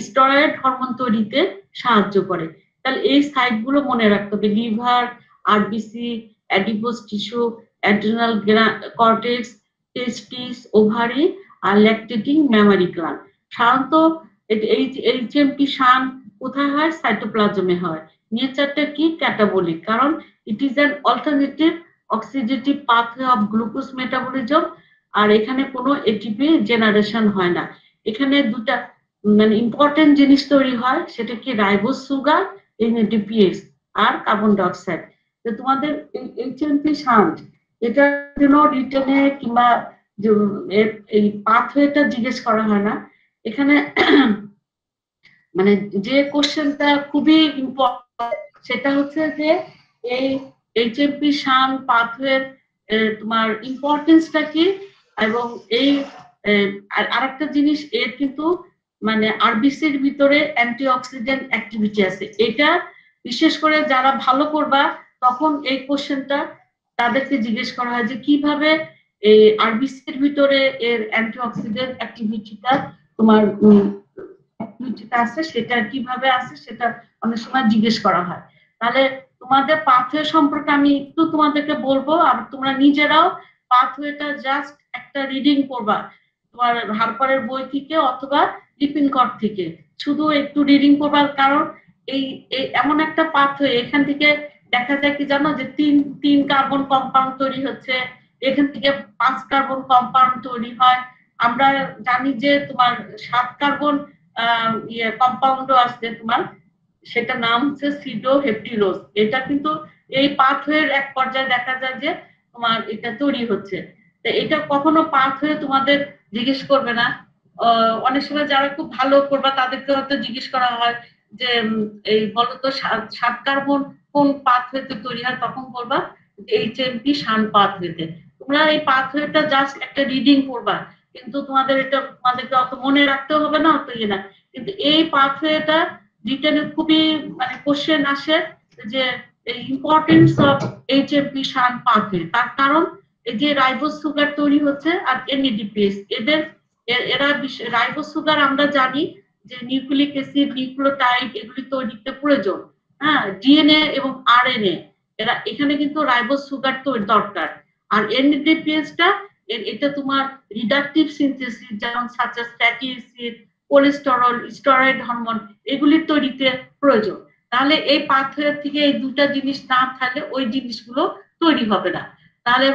স্টেরয়েড হরমোন তৈরিতে সাহায্য করে। তাহলে এই সাইটগুলো মনে রাখতে হবে, liver, RBC, adipose tissue, adrenal cortex, testis, ovary আর ল্যাকটেটিং ম্যামারি গ্ল্যান্ড। সাধারণত এইচএমপি শান্ট কোথায় হয়, সাইটোপ্লাজমে হয়। নেচারটা কি ক্যাটাবলিক, কারণ it is an alternative oxidative pathway of glucose metabolism. আর এখানে কোনো এটিপি জেনারেশন হয় না। এখানে দুটা মানে ইম্পর্টেন্ট জিনিস তৈরি হয়, সেটা কি রাইবোজ সুগার, এনএডিপিএস আর কার্বন ডাইঅক্সাইড। তো তোমাদের এইচএমপি শান্ট এটার জন্য রিটেনে কিংবা এই পাথওয়েটা জিজ্ঞেস করা হয় না। এখানে মানে যে কোশ্চেনটা খুবই ইম্পর্টেন্ট সেটা হচ্ছে যে এই এইচএমপি শান্ট পাথওয়ের তোমার ইম্পর্টেন্সটা কি, এবং এই আরেকটা জিনিস, এর কিন্তু মানে আরবিসির ভিতরে অ্যান্টিঅক্সিডেন্ট অ্যাক্টিভিটি আছে। এটা বিশেষ করে যারা ভালো করবা তখন এই কোশ্চেনটা তাদেরকে জিজ্ঞেস করা হয় যে কিভাবে এই আরবিসির ভিতরে এর অ্যান্টিঅক্সিডেন্ট অ্যাক্টিভিটিটা তোমার অ্যাক্টিভিটিটা আছে, সেটা কিভাবে আছে সেটা অনেক সময় জিজ্ঞেস করা হয়। তাহলে তোমাদের পাথওয়ে সম্পর্কে আমি একটু তোমাদেরকে বলবো, আর তোমরা নিজেরাও পাথওয়েটা জাস্ট একটা রিডিং করবা তোমার হারপারের বই থেকে অথবা লিপিনকট থেকে, শুধু একটু রিডিং করবার। কারণ এই এমন একটা পাথওয়ে, এখান থেকে দেখা যায় কি জানো, যে তিন কার্বন কম্পাউন্ড তৈরি হচ্ছে, এখান থেকে 5 কার্বন কম্পাউন্ড তৈরি হয়। আমরা জানি যে তোমার 7 কার্বন কম্পাউন্ডও আছে তোমার, সেটা নাম হচ্ছে সিডোহেপ্টিরোজ। এটা কিন্তু এই পাথওয়ের এক পর্যায়ে দেখা যায় যে তোমার এটা তৈরি হচ্ছে। তো এটা কখনো পাথওয়ে তোমাদের জিজ্ঞেস করবে না। অনেক সময় যারা খুব ভালো করবা তাদেরকে হয়তো জিজ্ঞেস করা হয় যে এই বলতো 7 কার্বন কোন পাথওয়েতে তৈরি হয়, তখন বলবা HMP শান পাথওয়েতে। তোমরা এই পাথওয়েটা জাস্ট একটা রিডিং করবা, কিন্তু তোমাদেরকে অত মনে রাখতেও হবে না, অত ইয়ে না। কিন্তু এই পাথওয়েটা রিটেনে খুবই মানে কোশ্চেন আসে যে importance of HMP shunt pathway. তার কারণ এই যে রাইবোজ সুগার তৈরি হচ্ছে আর NADPH এরা রাইবোজ সুগার আমরা জানি যে নিউক্লিক অ্যাসিড, নিউক্লিওটাইড এগুলি তৈরিতে প্রয়োজন। হ্যাঁ, ডিএনএ এবং আরএনএ এখানে কিন্তু রাইবোজ সুগার তৈরি দরকার। আর NADPH-টা এটা তোমার রিডাকটিভ সিনথেসিস, যেমন সাচাস fatty acid, cholesterol, steroid hormone এগুলির তৈরিতে প্রয়োজন। তাহলে এই পাথওয়ে থেকে এই দুটা জিনিস না থাকলে ওই জিনিসগুলো তৈরি হবে না। তাহলে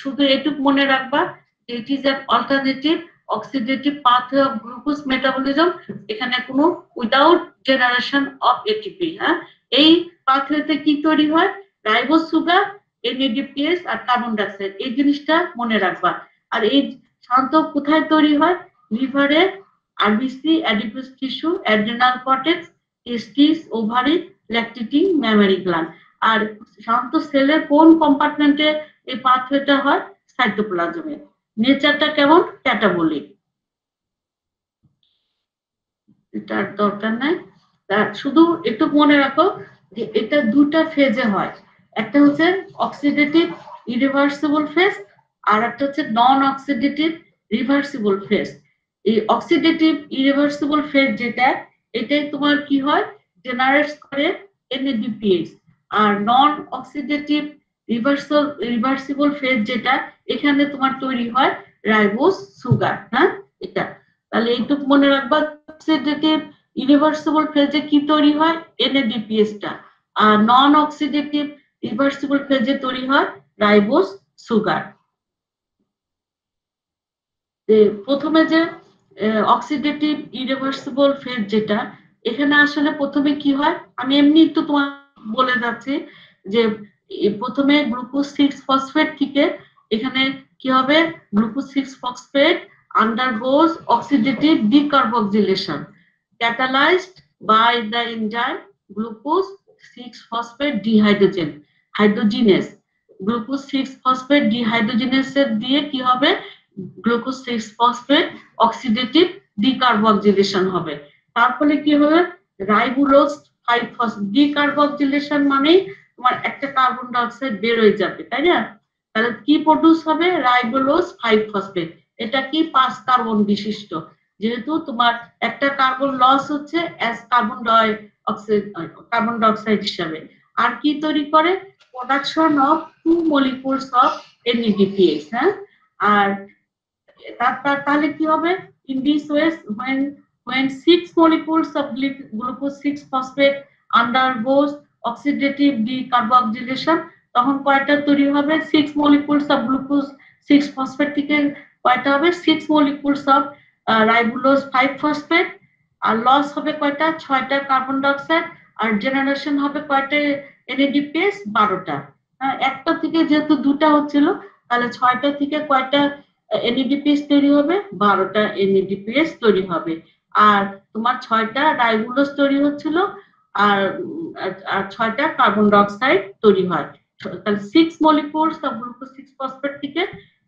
শুধু এটুকু মনে রাখবা, ইট is an alternative oxidative pathway of glucose metabolism, এখানে কোনো উইদাউট জেনারেশন অফ এটিপি। হ্যাঁ, এই পাথওয়েতে কি তৈরি হয়? রাইবোজ সুগার, NADPH আর কার্বন ডাইঅক্সাইড, এই জিনিসটা মনে রাখবা। আর এই শান্ত কোথায় তৈরি হয়? লিভারে, RBC, adipose tissue, adrenal cortex, testis, ovary, lactating mammary gland. আর শান্ত সেলের কোন কম্পার্টমেন্টে এই পাথওয়েটা হয়? সাইটোপ্লাজমে। নেচারটা কেমন? ক্যাটাবলিক। এটার দরকার নাই, শুধু একটু মনে রাখো যে এটা দুটা ফেজে হয়। একটা হচ্ছে অক্সিডেটিভ ইরিভার্সিবল ফেজ, আর একটা হচ্ছে নন অক্সিডেটিভ রিভার্সিবল ফেজ। এই অক্সিডেটিভ ইরিভার্সিবল ফেজ যেটা, এটাই তোমার কি হয়? জেনারেট করে NADPH। আর নন অক্সিডেটিভ রিভার্সিবল ফেজ যেটা, এখানে তোমার তৈরি হয় রাইবোজ সুগার। হ্যাঁ, এটা তাহলে এইটুকু মনে রাখবা। অক্সিডেটিভ ইরিভার্সিবল ফেজে কি তৈরি হয়? NADPH-টা। আর নন অক্সিডেটিভ রিভার্সিবল ফেজে তৈরি হয় রাইবোজ সুগার। প্রথমে যে অক্সিডেটিভ ইরিভার্সিবল ফেজ যেটা, এখানে আসলে প্রথমে কি হয় আমি এমনি একটু তোমার বলে যাচ্ছি যে প্রথমে গ্লুকোজ 6 ফসফেট থেকে এখানে কি হবে? Glucose 6 phosphate undergoes oxidative decarboxylation catalyzed by the enzyme glucose 6 phosphate dehydrogenase। Glucose 6 phosphate ডিহাইড্রোজেনেসের দিয়ে কি হবে? গ্লুকোজ 6 ফসফেট অক্সিডেটিভ ডিকার্বক্সিলেশন হবে। তার ফলে কি হবে? রাইবোলোজ 5 ফসফেট ডিকার্বক্সিলেশন মানে তোমার একটা কার্বন ডাই অক্সাইড বের হয়ে যাবে, তাই না? তাহলে কি প্রডিউস হবে? Ribulose 5 phosphate. এটা কি 5 কার্বন বিশিষ্ট, যেহেতু তোমার একটা কার্বন লস হচ্ছে অ্যাজ কার্বন ডাইঅক্সাইড হিসাবে। আর কি তৈরি করে? Production of 2 molecules of NADPH। হ্যাঁ, আর তাহলে কি হবে? In this ways when 6 molecules of glucose 6 phosphate undergoes oxidative decarboxylation, তখন কয়টা তৈরি হবে? 6 molecules of glucose 6 phosphate থেকে কয়টা হবে? 6 molecules of রাইবোলোজ 5 ফসফেট। আর লস হবে কয়টা? 6টা কার্বন ডাইঅক্সাইড। আর জেনারেশন হবে কয়টা NADPH? 12টা। একটা থেকে যেহেতু দুটা হচ্ছিল, তাহলে 6টা থেকে কয়টা NADPH তৈরি হবে? 12টা NADPH তৈরি হবে। আর তোমার 6টা রাইবোলোজ তৈরি হচ্ছিল, আর 6টা কার্বন ডাইঅক্সাইড তৈরি হয়। তাহলে 6 molecules of glucose 6 phosphate থেকে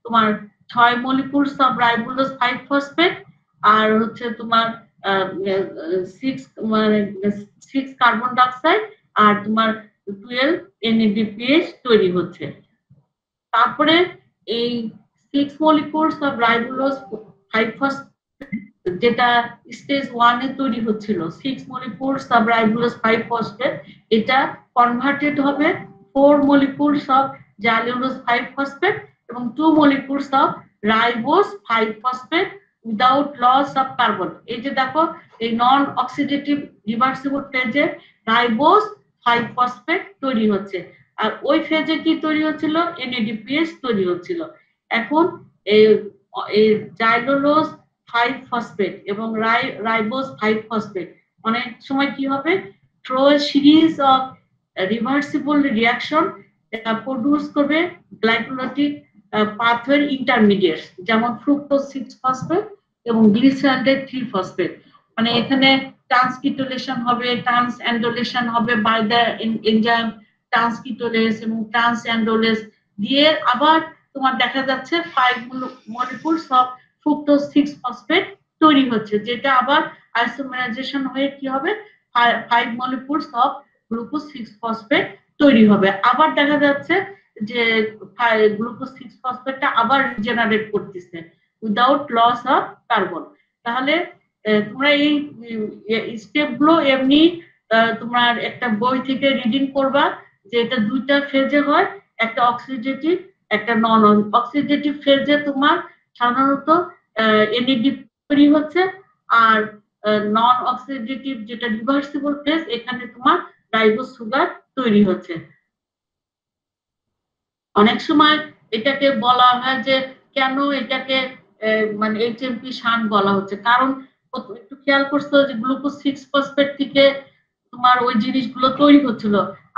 তোমার 6 molecules of রাইবোলোজ 5 phosphate আর হচ্ছে তোমার 6 কার্বন ডাইঅক্সাইড আর তোমার 12 NADPH তৈরি হচ্ছে। তারপরে এই 6 molecules of রাইবোলোজ 5 phosphate যেটা স্টেজ 1 এ তৈরি হচ্ছিল, 6 molecules of রাইবোলোজ 5 phosphate, এটা কনভার্টেড হবে 4 molecules of জাইলোলোজ 5 phosphate এবং 2 molecules of ribose 5 phosphate without loss of carbon. এই যে দেখো, এই নন অক্সিডেটিভ রিভার্সিবল ফেজে রাইবোজ 5 phosphate তৈরি হচ্ছে। আর ওই ফেজে কি তৈরি হচ্ছিল? NADPH তৈরি হচ্ছিল। এখন এই জাইলোলোজ 5 ফসফেট এবং রাইবোজ 5 ফসফেট অনেক সময় কি হবে? Through series of reversible reaction produce করবে গ্লাইকোলাইটিক পাথওয়ে ইন্টারমিডিয়েটস, যেমন ফ্রুক্টোজ 6 ফসফেট এবং গ্লিসারলেট 3 ফসফেট। মানে এখানে ট্রান্সকিটোলেশন হবে, ট্রান্সঅ্যান্ডোলেশন হবে বাই দ্য এনজাইম ট্রান্সকিটোলেস এবং ট্রান্সঅ্যান্ডোলেস দিয়ে আবার তোমার দেখা যাচ্ছে 5 মলিকুলস অফ ফ্রুক্টোজ 6 ফসফেট তৈরি হচ্ছে, যেটা আবার আইসোমারাইজেশন হয়ে কি হবে 5 মলিকুলস অফ গ্লুকোজ 6 ফসফেট তৈরি হবে। আবার দেখা যাচ্ছে যে গ্লুকোজ 6 ফসফেটটা আবার জেনারেট করতেছে উইদাউট লস অফ কার্বন। তাহলে তোমরা এই স্টেপগুলো এমনি তোমার একটা বই থেকে রিডিং করবা যে এটা দুইটা ফেজে হয়, একটা অক্সিডেটিভ একটা নন অক্সিডেটিভ ফেজে তোমার সাধারণত এনএডি তৈরি হচ্ছে, আর নন অক্সিডেটিভ যেটা রিভার্সিবল ফেজ এখানে তোমার রাইবোজ সুগার তৈরি হচ্ছে। অনেক সময় এটাকে বলা হয় যে কেন এটাকে মানে এইচএমপি শান্ট বলা হচ্ছে, কারণ একটু খেয়াল করছো যে গ্লুকোজ 6 ফসফেট থেকে তোমার ওই জিনিসগুলো তৈরি হচ্ছিল,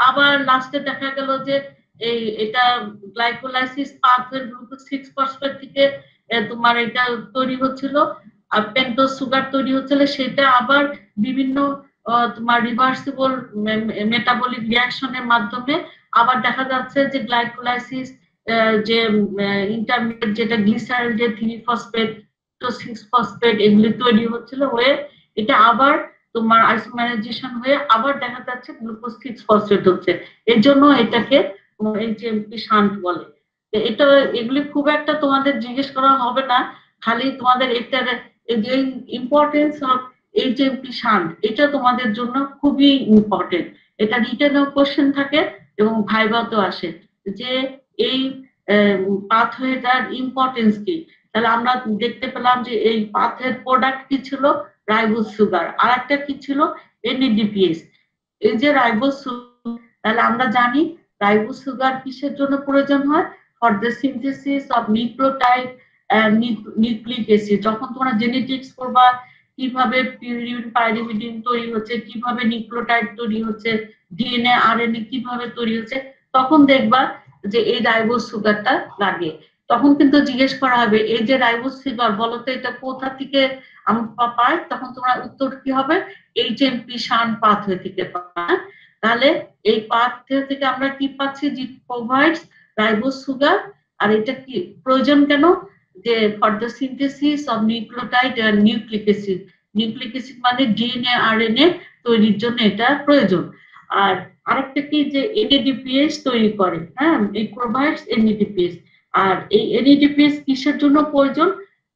আবার লাস্টে দেখা গেল যে এটা গ্লাইকোলাইসিস পাথওয়ে গ্লুকোজ 6 ফসফেট থেকে তোমার এটা তৈরি হচ্ছিল, আর পেন্টোজ সুগার তৈরি হচ্ছিল, সেটা আবার বিভিন্ন তোমার রিভার্সিবল মেটাবলিক রিঅ্যাকশনের মাধ্যমে আবার দেখা যাচ্ছে যে গ্লাইকোলাইসিস যে ইন্টারমিডিয়েট যেটা গ্লিসারল যে 3 ফসফেট তো 6 ফসফেট এগুলি তৈরি হচ্ছিল হয়ে এটা আবার তোমার আইসোমারাইজেশন হয়ে আবার দেখা যাচ্ছে গ্লুকোজ 6 ফসফেট হচ্ছে, এর জন্য এটাকে এইচএমপি শান্ট বলে। এটা এগুলি খুব একটা তোমাদের জিজ্ঞেস করা হবে না, খালি তোমাদের এটার ইম্পর্টেন্স অফ এইচএমপি শান্ট এটা তোমাদের জন্য খুবই ইম্পর্টেন্ট। এটা রিটেনও কোশ্চেন থাকে এবং ভাইভাতেও আসে যে এই পাথওয়েটার ইম্পর্টেন্স কি। তাহলে আমরা দেখতে পেলাম যে এই পাথওয়ের প্রোডাক্ট কি ছিল, রাইবোজ সুগার, আর একটা কি ছিল এনএডিপিএস। এই যে রাইবোজ সুগার, তাহলে আমরা জানি রাইবোজ সুগার কিসের জন্য প্রয়োজন হয়, for the synthesis of nucleotide nucleic acid. যখন তোমরা জেনেটিক্স করবা কিভাবে পিউরিন পাইরিমিডিন তৈরি হচ্ছে, কিভাবে নিউক্লিওটাইড তৈরি হচ্ছে, ডিএনএ আরএনএ কিভাবে তৈরি হচ্ছে, তখন দেখবা যে এই রাইবোজ সুগারটা লাগে। তখন কিন্তু জিজ্ঞেস করা হবে এই যে রাইবোজ সুগার বলতো এটা কোথা থেকে আমরা পাই, তখন তোমার উত্তর কি হবে এইচএমপি শান্ট পাথওয়ে থেকে পাই। তাহলে এই পাথওয়ে থেকে আমরা কি পাচ্ছি, যে প্রোভাইডস রাইবোজ সুগার। আর এটা কি প্রয়োজন কেন, যে for the synthesis of nucleotide and nucleic acid. Nucleic acid মানে ডিএনএ আরএনএ তৈরির জন্য এটা প্রয়োজন। আর আরেকটা কি যে এনএডিপিএস তৈরি করে, হ্যাঁ এই প্রোভাইডস এনএডিপিএস। আর এই এনএডিপিএস কিসের জন্য প্রয়োজন,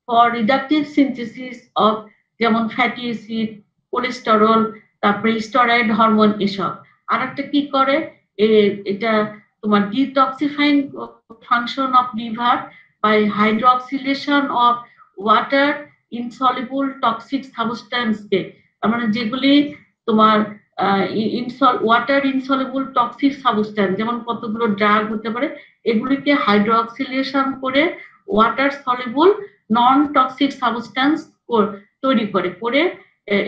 ফর রিডাকটিভ সিনথেসিস অফ যেমন ফ্যাটি অ্যাসিড, কোলেস্টেরল, তারপরে স্টেরয়েড হরমোন এসব। আরেকটা কি করে এটা তোমার detoxifying function of liver by hydroxylation of water insoluble toxic substance কে, মানে যেগুলি তোমার ওয়াটার ইনসলিবল টক্সিক সাবস্টেন্স যেমন কতগুলো ড্রাগ হতে পারে, এগুলিকে হাইড্রোক্সিলেশন করে water soluble non toxic substance তৈরি করে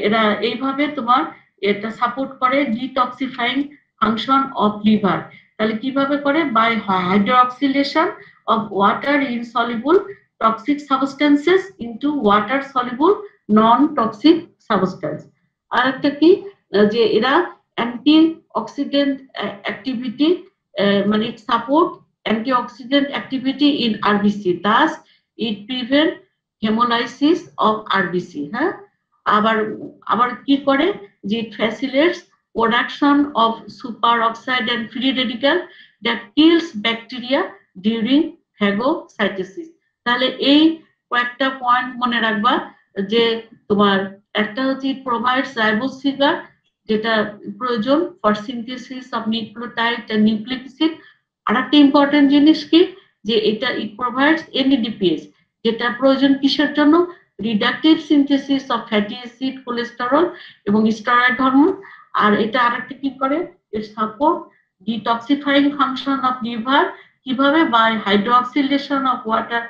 এরা এইভাবে তোমার এটা সাপোর্ট করে ডিটক্সিফাইং ফাংশন অফ লিভার। তাহলে কিভাবে করে, by hydroxylation of water insoluble toxic substances into water soluble non-toxic substance। আর একটা কি যে এরা অ্যান্টিঅক্সিডেন্ট অ্যাক্টিভিটি মানে support antioxidant activity in RBC, thus it prevent hemolysis of RBC। হ্যাঁ, আবার কি করে যে it facilitates production of superoxide and free radical that kills bacteria during phagocytosis. তাহলে এই কয়েকটা পয়েন্ট মনে রাখবা যে তোমার একটা হচ্ছে প্রোভাইডস রাইবোজ সুগার যেটা প্রয়োজন for synthesis of nucleotide and nucleic acid. আরেকটা ইম্পর্টেন্ট জিনিস কি যে এটা ইট প্রোভাইডস এনএডিপিএস যেটা প্রয়োজন কিসের জন্য, reductive synthesis of fatty acid, cholesterol এবং স্টেরয়েড হরমোন। আর এটা আরেকটা কি করে, it support detoxifying function of liver কিভাবে, by hydroxylation of water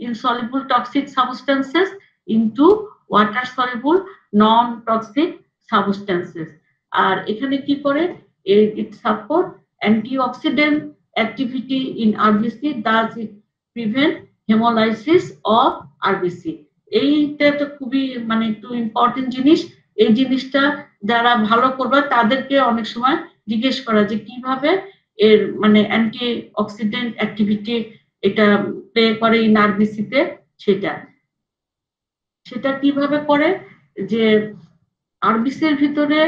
insoluble toxic substances into water soluble non toxic substances. আর এখানে কি করে It supports antioxidant activity in RBC, thus it prevent hemolysis of RBC. এইটা তো খুবই মানে একটু ইম্পর্টেন্ট জিনিস। এই জিনিসটা যারা ভালো করবে তাদেরকে অনেক সময় জিজ্ঞেস করা যে কিভাবে এর মানে অ্যান্টি অক্সিডেন্ট অ্যাক্টিভিটি এটা প্লে করে ইন আরবিসি তে, সেটা কিভাবে করে যে আরবিসি এর ভিতরে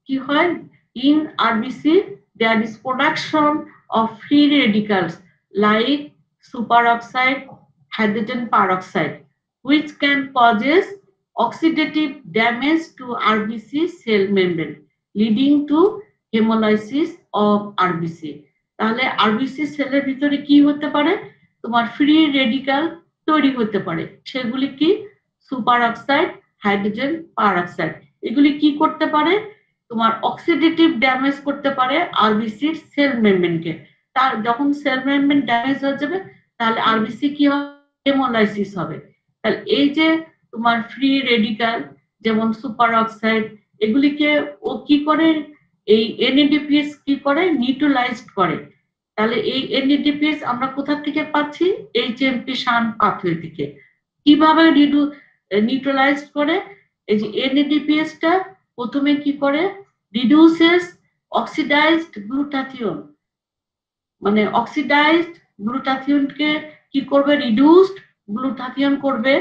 কি হয়, in RBC there is production of free radicals like superoxide, hydrogen peroxide, which can causes oxidative damage to RBC cell membrane leading to hemolysis of RBC. তাহলে আরবিসি সেলের ভিতরে কি হতে পারে, তোমার ফ্রি রেডিক্যাল তৈরি হতে পারে। সেগুলি কি, সুপার অক্সাইড, হাইড্রোজেন পারঅক্সাইড। এগুলি কি করতে পারে, তোমার অক্সিডেটিভ ড্যামেজ করতে পারে আরবিসির সেল মেমব্রেনকে। তার যখন সেল মেমব্রেন ড্যামেজ হয়ে যাবে তাহলে আরবিসি কি হবে, হেমোলাইসিস হবে। তাহলে এই যে তোমার ফ্রি রেডিক্যাল যেমন সুপার অক্সাইড এগুলিকে ও কি করে, এই এনএডিপিএস কি করে, নিউট্রালাইজড করে। তাহলে এই এনএডিপিএস আমরা কোথা থেকে পাচ্ছি, এইচএমপি শান পাথওয়ে থেকে। কিভাবে নিউট্রালাইজড করে, এই যে এনএডিপিএস টা প্রথমে কি করে, রিডিউসেস অক্সিডাইজড গ্লুটাথিয়ন, মানে অক্সিডাইজড গ্লুটাথিয়নকে কি করবে, রিডিউসড গ্লুটাথিয়ন করবে।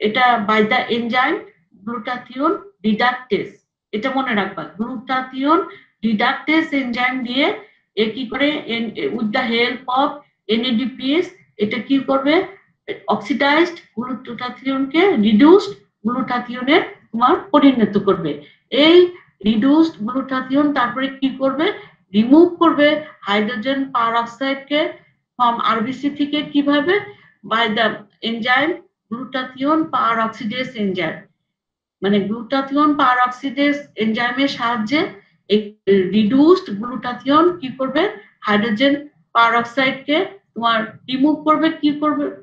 এটা বাই দ্য এনজাইম গ্লুটাথিয়ন রিডাকটেস, এটা মনে রাখবা, গ্লুটাথিয়ন রিডাকটেস এনজাইম দিয়ে এ কি করে, উইথ দ্য হেল্প অফ এনএডিপিএস এটা কি করবে, অক্সিডাইজড গ্লুটাথিয়নকে রিডিউসড গ্লুটাথিয়নে তোমার পরিণত করবে। এই রিডিউসড গ্লুটাথিয়ন তারপরে কি করবে, রিমুভ করবে হাইড্রোজেন পারঅক্সাইডকে ফ্রম আরবিসি থেকে, কিভাবে, by the enzyme glutathione peroxidase enzyme, মানে গ্লুটাথিয়ন পারঅক্সিডেজ এনজাইমের সাহায্যে এই রিডিউসড গ্লুটাথিয়ন কি করবে, হাইড্রোজেন পারঅক্সাইডকে তোমার রিমুভ করবে,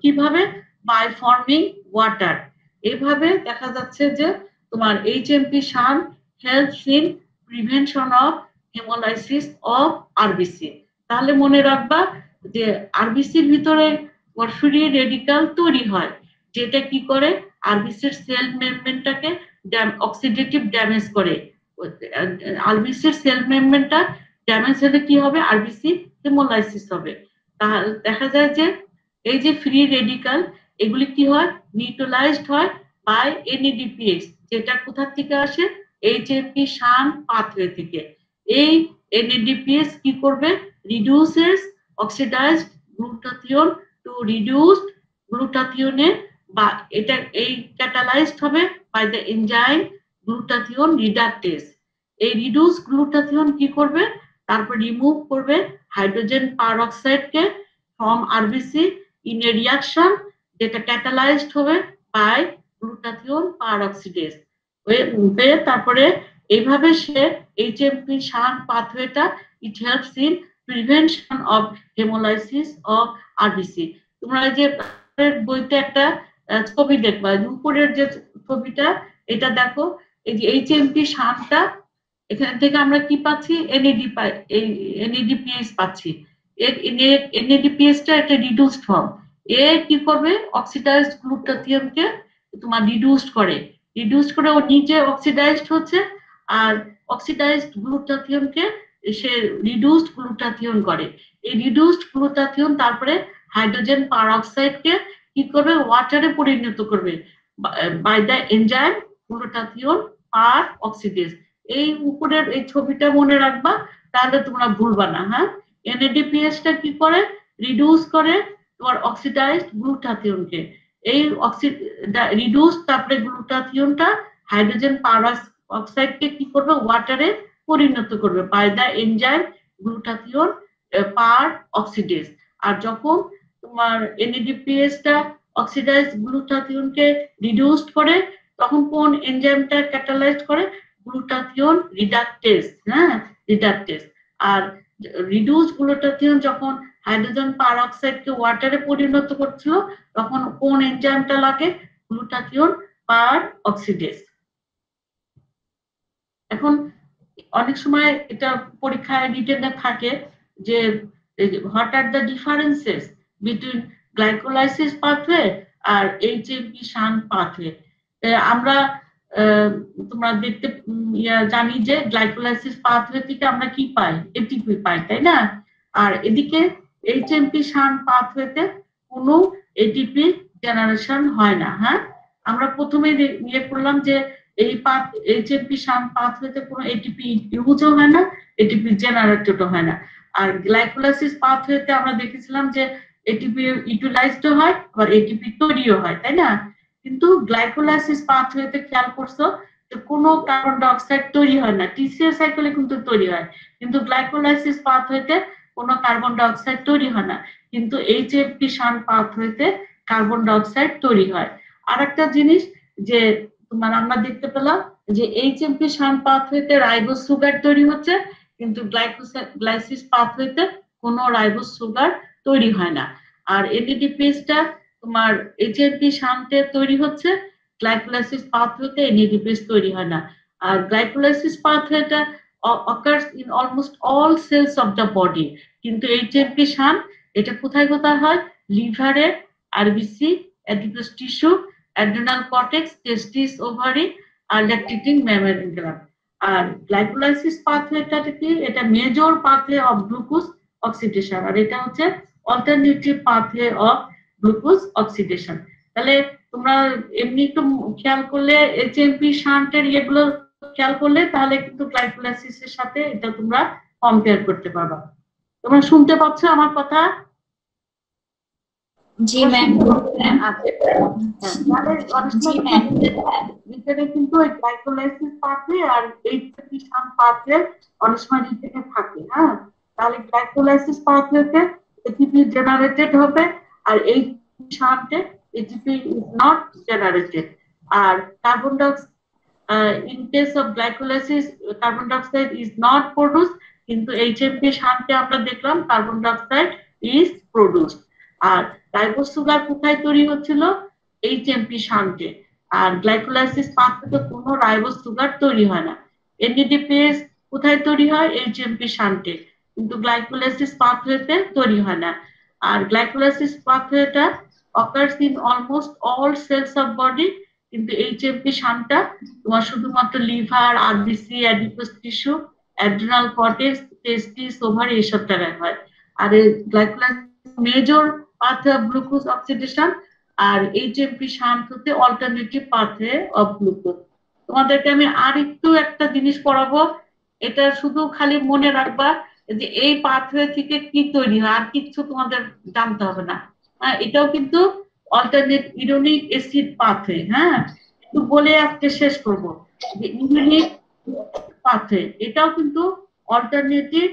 কিভাবে, বাই ফর্মিং ওয়াটার। এইভাবে দেখা যাচ্ছে যে তোমার HMP shunt helps in prevention of haemolysis of RBC. তাহলে মনে রাখবা যে আরবিসির ভিতরে ফ্রি রেডিক্যাল তৈরি হয়, যেটা কি করে আরবিসির সেল মেমব্রেনটাকে অক্সিডেটিভ ড্যামেজ করে। আরবিসির সেল মেমব্রেনটা ড্যামেজ হলে কি হবে, আরবিসি হেমোলাইসিস হবে। তাহলে দেখা যায় যে এই যে ফ্রি রেডিক্যাল এগুলি কি হয়, নিউট্রালাইজড হয় বাই এনএডিপিএস, যেটা কোথা থেকে আসে, এইচএমপি শান পাথওয়ে থেকে। এই এনএডিপিএস কি করবে, reduces oxidised glutathione to reduced গ্লুটাথিয়নে, বা এটা এই ক্যাটালাইজড হবে by the enzyme glutathione reductase. এই রিডিউস গ্লুটাথিয়ন কি করবে, তারপর রিমুভ করবে হাইড্রোজেন পারঅক্সাইডকে from RBC in a reaction, যেটা ক্যাটালাইজড হবে বাই গ্লুটাথিয়ন পারঅক্সিডেজ। তারপরে এইভাবে সে এইচএমপি শান পাথওয়েটা it helps in prevention of haemolysis of RBC. তোমরা যে বইতে একটা ছবি দেখবা, উপরের যে ছবিটা এটা দেখো, এই যে এইচএমপি শানটা, এখান থেকে আমরা কি পাচ্ছি, এনএডিপিএস পাচ্ছি। এনএডিপিএসটা একটা রিডিউসড ফর্ম। এ কি করবে, অক্সিডাইজড গ্লুটাথিয়নকে তোমার রিডিউসড করে ও নিজে অক্সিডাইজড হচ্ছে, আর অক্সিডাইজড গ্লুটাথিয়নকে সে রিডিউসড গ্লুটাথিয়ন করে। এই রিডিউসড গ্লুটাথিয়ন তারপরে হাইড্রোজেন পারঅক্সাইডকে কি করবে, ওয়াটারে পরিণত করবে বাই দ্য এনজাইম গ্লুটাথিয়ন পারঅক্সিডেজ। এই উপরের এই ছবিটা মনে রাখবা, তাহলে তোমরা ভুলবা না। হ্যাঁ, এনএডিপিএসটা কি করে, রিডিউস করে তোমার অক্সিডাইজড গ্লুটাথিয়নকে। এই রিডিউস তারপরে গ্লুটাথিয়নটা হাইড্রোজেন পারঅক্সাইডকে কি করবে, ওয়াটারে পরিণত করবে বাই দ্য এনজাইম গ্লুটাথিয়ন পারঅক্সিডেজ। আর যখন তোমার এনএডিপিএসটা অক্সিডাইজড গ্লুটাথিয়নকে রিডিউসড করে, তখন কোন এনজাইমটা ক্যাটালাইজড করে, গ্লুটাথিয়ন রিডাকটেস। হ্যাঁ, রিডাকটেস। আর রিডিউস গ্লুটাথিয়ন যখন হাইড্রোজেন পারঅক্সাইডকে ওয়াটারে পরিণত করছিল, তখন কোন এনজাইমটা লাগে, গ্লুটাথিয়ন পারঅক্সিডেজ। এখন অনেক সময় এটা পরীক্ষায় রিটেনে থাকে যে what are the differences between glycolysis pathway আর এইচএমপি শান্ট পাথওয়ে। আমরা তোমরা দেখতে জানি যে গ্লাইকোলাইসিস পাথওয়ে থেকে আমরা কি পাই, এটিপি পাই, তাই না? আর এদিকে এইচএমপি শান্ট পাথওয়েতে কোনো এটিপি জেনারেশন হয় না। হ্যাঁ, আমরা প্রথমে ইয়ে করলাম যে এই এইচএমপি শান্ট পাথওয়েতে কোনো এটিপি ইউজও হয় না, এটিপি জেনারেটেডও হয় না। আর গ্লাইকোলাইসিস পাথওয়েতে আমরা দেখেছিলাম যে এটিপি ইউটিলাইজড হয় আর এটিপি তৈরিও হয়, তাই না? কিন্তু গ্লাইকোলাইসিস পাথওয়েতে খেয়াল করছো যে কোনো কার্বন ডাইঅক্সাইড তৈরি হয় না, টিসিএ সাইকেলে কিন্তু তৈরি হয়, কিন্তু গ্লাইকোলাইসিস পাথওয়েতে কোনো কার্বন ডাইঅক্সাইড তৈরি হয় না, কিন্তু এইচএমপি শান্ট পাথওয়েতে কার্বন ডাইঅক্সাইড তৈরি হয়। আর একটা জিনিস যে তোমার আমরা দেখতে পেলাম যে এইচএমপি শান্ট পাথওয়েতে রাইবোজ সুগার তৈরি হচ্ছে, কিন্তু গ্লাইসিস পাথওয়েতে কোনো রাইবোজ সুগার তৈরি হয় না। আর এনএডিপিএসটা তোমার এইচএমপি শান্টে তৈরি হচ্ছে, গ্লাইকোলাইসিস পাথওয়েতে এনএডিপিএস তৈরি হয় না। আর গ্লাইকোলাইসিস পাথওয়েটা occurs in almost all cells of the body, কিন্তু এইচএমপি শান্ট এটা কোথায় কোথায় হয়? লিভারে, RBC, adipose tissue, adrenal cortex, testis, ovary আর ল্যাকটেটিং ম্যামারিয়ান গ্ল্যান্ড। আর গ্লাইকোলাইসিস পাথওয়েটা কি? এটা major pathway of glucose oxidation, আর এটা হচ্ছে alternative pathway of glucose oxidation. তাহলে তোমরা এমনি একটু খেয়াল করলে এইচএমপি শান্টের এগুলো খেয়াল করলে তাহলে কিন্তু গ্লাইকোলাইসিসের সাথে এটা তোমরা কম্পেয়ার করতে পারবা। তোমরা শুনতে পাচ্ছ আমার কথা? জি ম্যাম। এখানে কিন্তু গ্লাইকোলাইসিস পাথওয়ে আর এইচএমপি শান্ট পাথওয়ে অনেক সময় রিটেনে থাকে। হ্যাঁ, তাহলে গ্লাইকোলাইসিস পাথওয়েতে এটিপি জেনারেটেড হবে আর এই শান্টে এটিপি ইজ নট জেনারেটেড। আর carbon dioxide in case of glycolysis carbon dioxide is not produced, কিন্তু এইচএমপি শান্টে আমরা দেখলাম কার্বন ডাইঅক্সাইড is produced। আর রাইবোজ সুগার কোথায় তৈরি হচ্ছিল? এইচএমপি শান্টে। আর গ্লাইকোলাইসিস পাথওয়েতে কোনো রাইবোজ সুগার তৈরি হয় না। এনএডিপিএস কোথায় তৈরি হয়? এইচএমপি শান্টে, কিন্তু গ্লাইকোলাইসিস পাথওয়েতে তৈরি হয় না। আর গ্লাইকোলাইসিস পাথওয়েটা occurs in almost all cells of body, কিন্তু এইচএমপি শান্টটা তোমার শুধুমাত্র liver, RBC, adipose tissue, adrenal cortex, testis, ovary এসব জায়গায় হয়। আর এই glycolysis major pathway of glucose oxidation, আর এইচএমপি শান্ট হচ্ছে অল্টারনেটিভ পাথওয়ে অফ গ্লুকোজ। তোমাদেরকে আমি আর একটু একটা জিনিস পড়াবো, এটা শুধু খালি মনে রাখবা যে এই পাথওয়ে থেকে কি তৈরি হয়, আর কিছু তোমাদের জানতে হবে না। এটাও কিন্তু অল্টারনেট ইউরোনিক অ্যাসিড পাথওয়ে। হ্যাঁ, একটু বলে আজকে শেষ করব যে ইউরোনিক পাথওয়ে এটাও কিন্তু alternative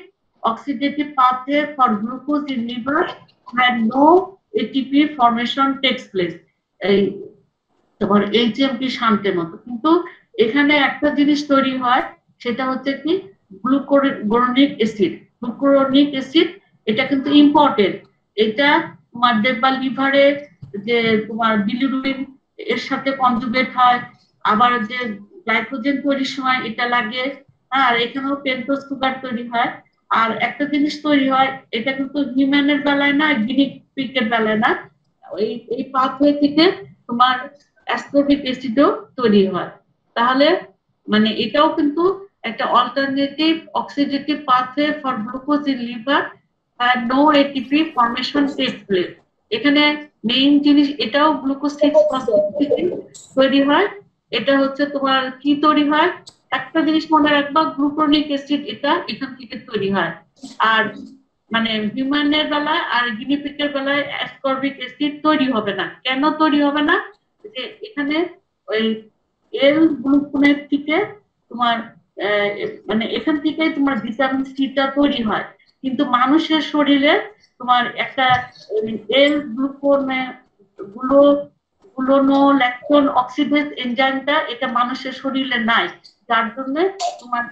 oxidative pathway for glucose in liver where no ATP formation takes place, এই তোমার এইচএমপি শান্টের মতো। কিন্তু এখানে একটা জিনিস তৈরি হয়, সেটা হচ্ছে কি গ্লুকুরোনিক অ্যাসিড। গ্লুকুরোনিক অ্যাসিড এটা কিন্তু ইম্পর্টেন্ট। এটা তোমার দেখবা লিভারে যে তোমার বিলিরুবিন এর সাথে কনজুগেট হয়, আবার যে গ্লাইকোজেন তৈরির সময় এটা লাগে। আর এখানেও পেন্টোজ সুগার তৈরি হয়। আর একটা জিনিস তৈরি হয়, এটা কিন্তু হিউম্যানের বেলায় না, গিনিক পিগের বেলায় না, এই পাথওয়ে থেকে তোমার অ্যাসকর্বিক অ্যাসিডও তৈরি হয়। তাহলে মানে এটাও কিন্তু একটা alternative oxidative pathway for glucose in liver আর no ATP formation takes place. এখানে মেইন জিনিস এটাও গ্লুকোজ 6 থেকে তৈরি হয়। এটা হচ্ছে তোমার কি তৈরি হয়, একটা জিনিস মনে রাখবা, গ্লুকুরোনিক অ্যাসিড এটা এখান থেকে তৈরি হয়। আর মানে হিউম্যানের বেলায় আর গিনিপিগের বেলায় অ্যাসকর্বিক অ্যাসিড তৈরি হবে না। কেন তৈরি হবে না? যে এখানে ওই এল গ্লুকোনের থেকে তোমার মানে এখান থেকে তোমার ভিটামিন সিটা তৈরি হয়, কিন্তু মানুষের শরীরে তোমার একটা এল গ্লুকোনে গ্লুনোল্যাকটোন অক্সিডেজ এনজাইমটা এটা মানুষের শরীরে নাই, যার জন্য তোমার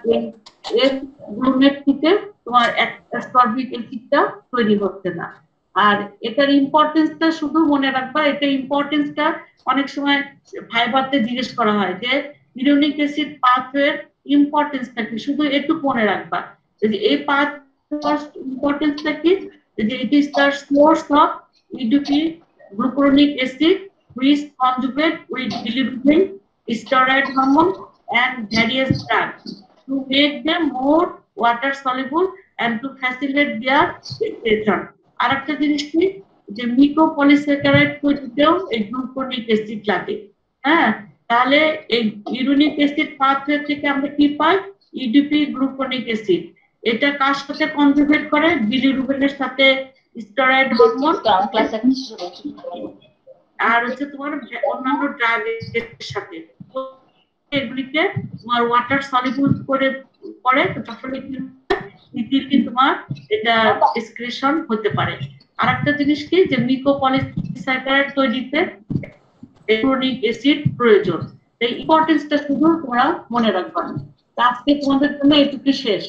এই গ্লুমেট থেকে তোমার অ্যাসকর্বিক অ্যাসিডটা তৈরি হচ্ছে না। আর এটার ইম্পর্টেন্সটা শুধু মনে রাখবা, এটা ইম্পর্টেন্সটা অনেক সময় ভাইবাতে জিজ্ঞেস করা হয় যে ইউরোনিক অ্যাসিড পাথওয়ের ইম্পর্টেন্সটা কি শুধু একটু মনে রাখবা যে এই পাঁচ ইম্পর্টেন্সটা কি যে it is the source of EDP glucuronic acid which conjugate with bilirubin, steroid hormone and various drugs to make them more water soluble and to facilitate their excretion. আরেকটা জিনিস কি যে মিকোপলিস্যাকারাইড তৈরিতেও এই গ্লুকোনিক অ্যাসিড লাগে। হ্যাঁ, তাহলে এই ইউরিনিক অ্যাসিড পাথওয়ে থেকে আমরা কি পাই? EDP গ্লুকোনিক acid. এটা কার সাথে কনজুগেট করে? বিলিরুবিনের সাথে, স্টেরয়েড হরমোন আর হচ্ছে তোমার অন্যান্য ড্রাগের সাথে। এগুলিকে তোমার ওয়াটার সলিবল করে পরে যখন ইজিলি তোমার এটা এক্সক্রিশন হতে পারে। আরেকটা জিনিস কি যে মিকোপলিস্যাকারাইড তৈরিতে গ্লুকুরোনিক অ্যাসিড প্রয়োজন। এই ইম্পর্টেন্সটা শুধু তোমরা মনে রাখবা। আজকে তোমাদের জন্য এটুকু শেষ।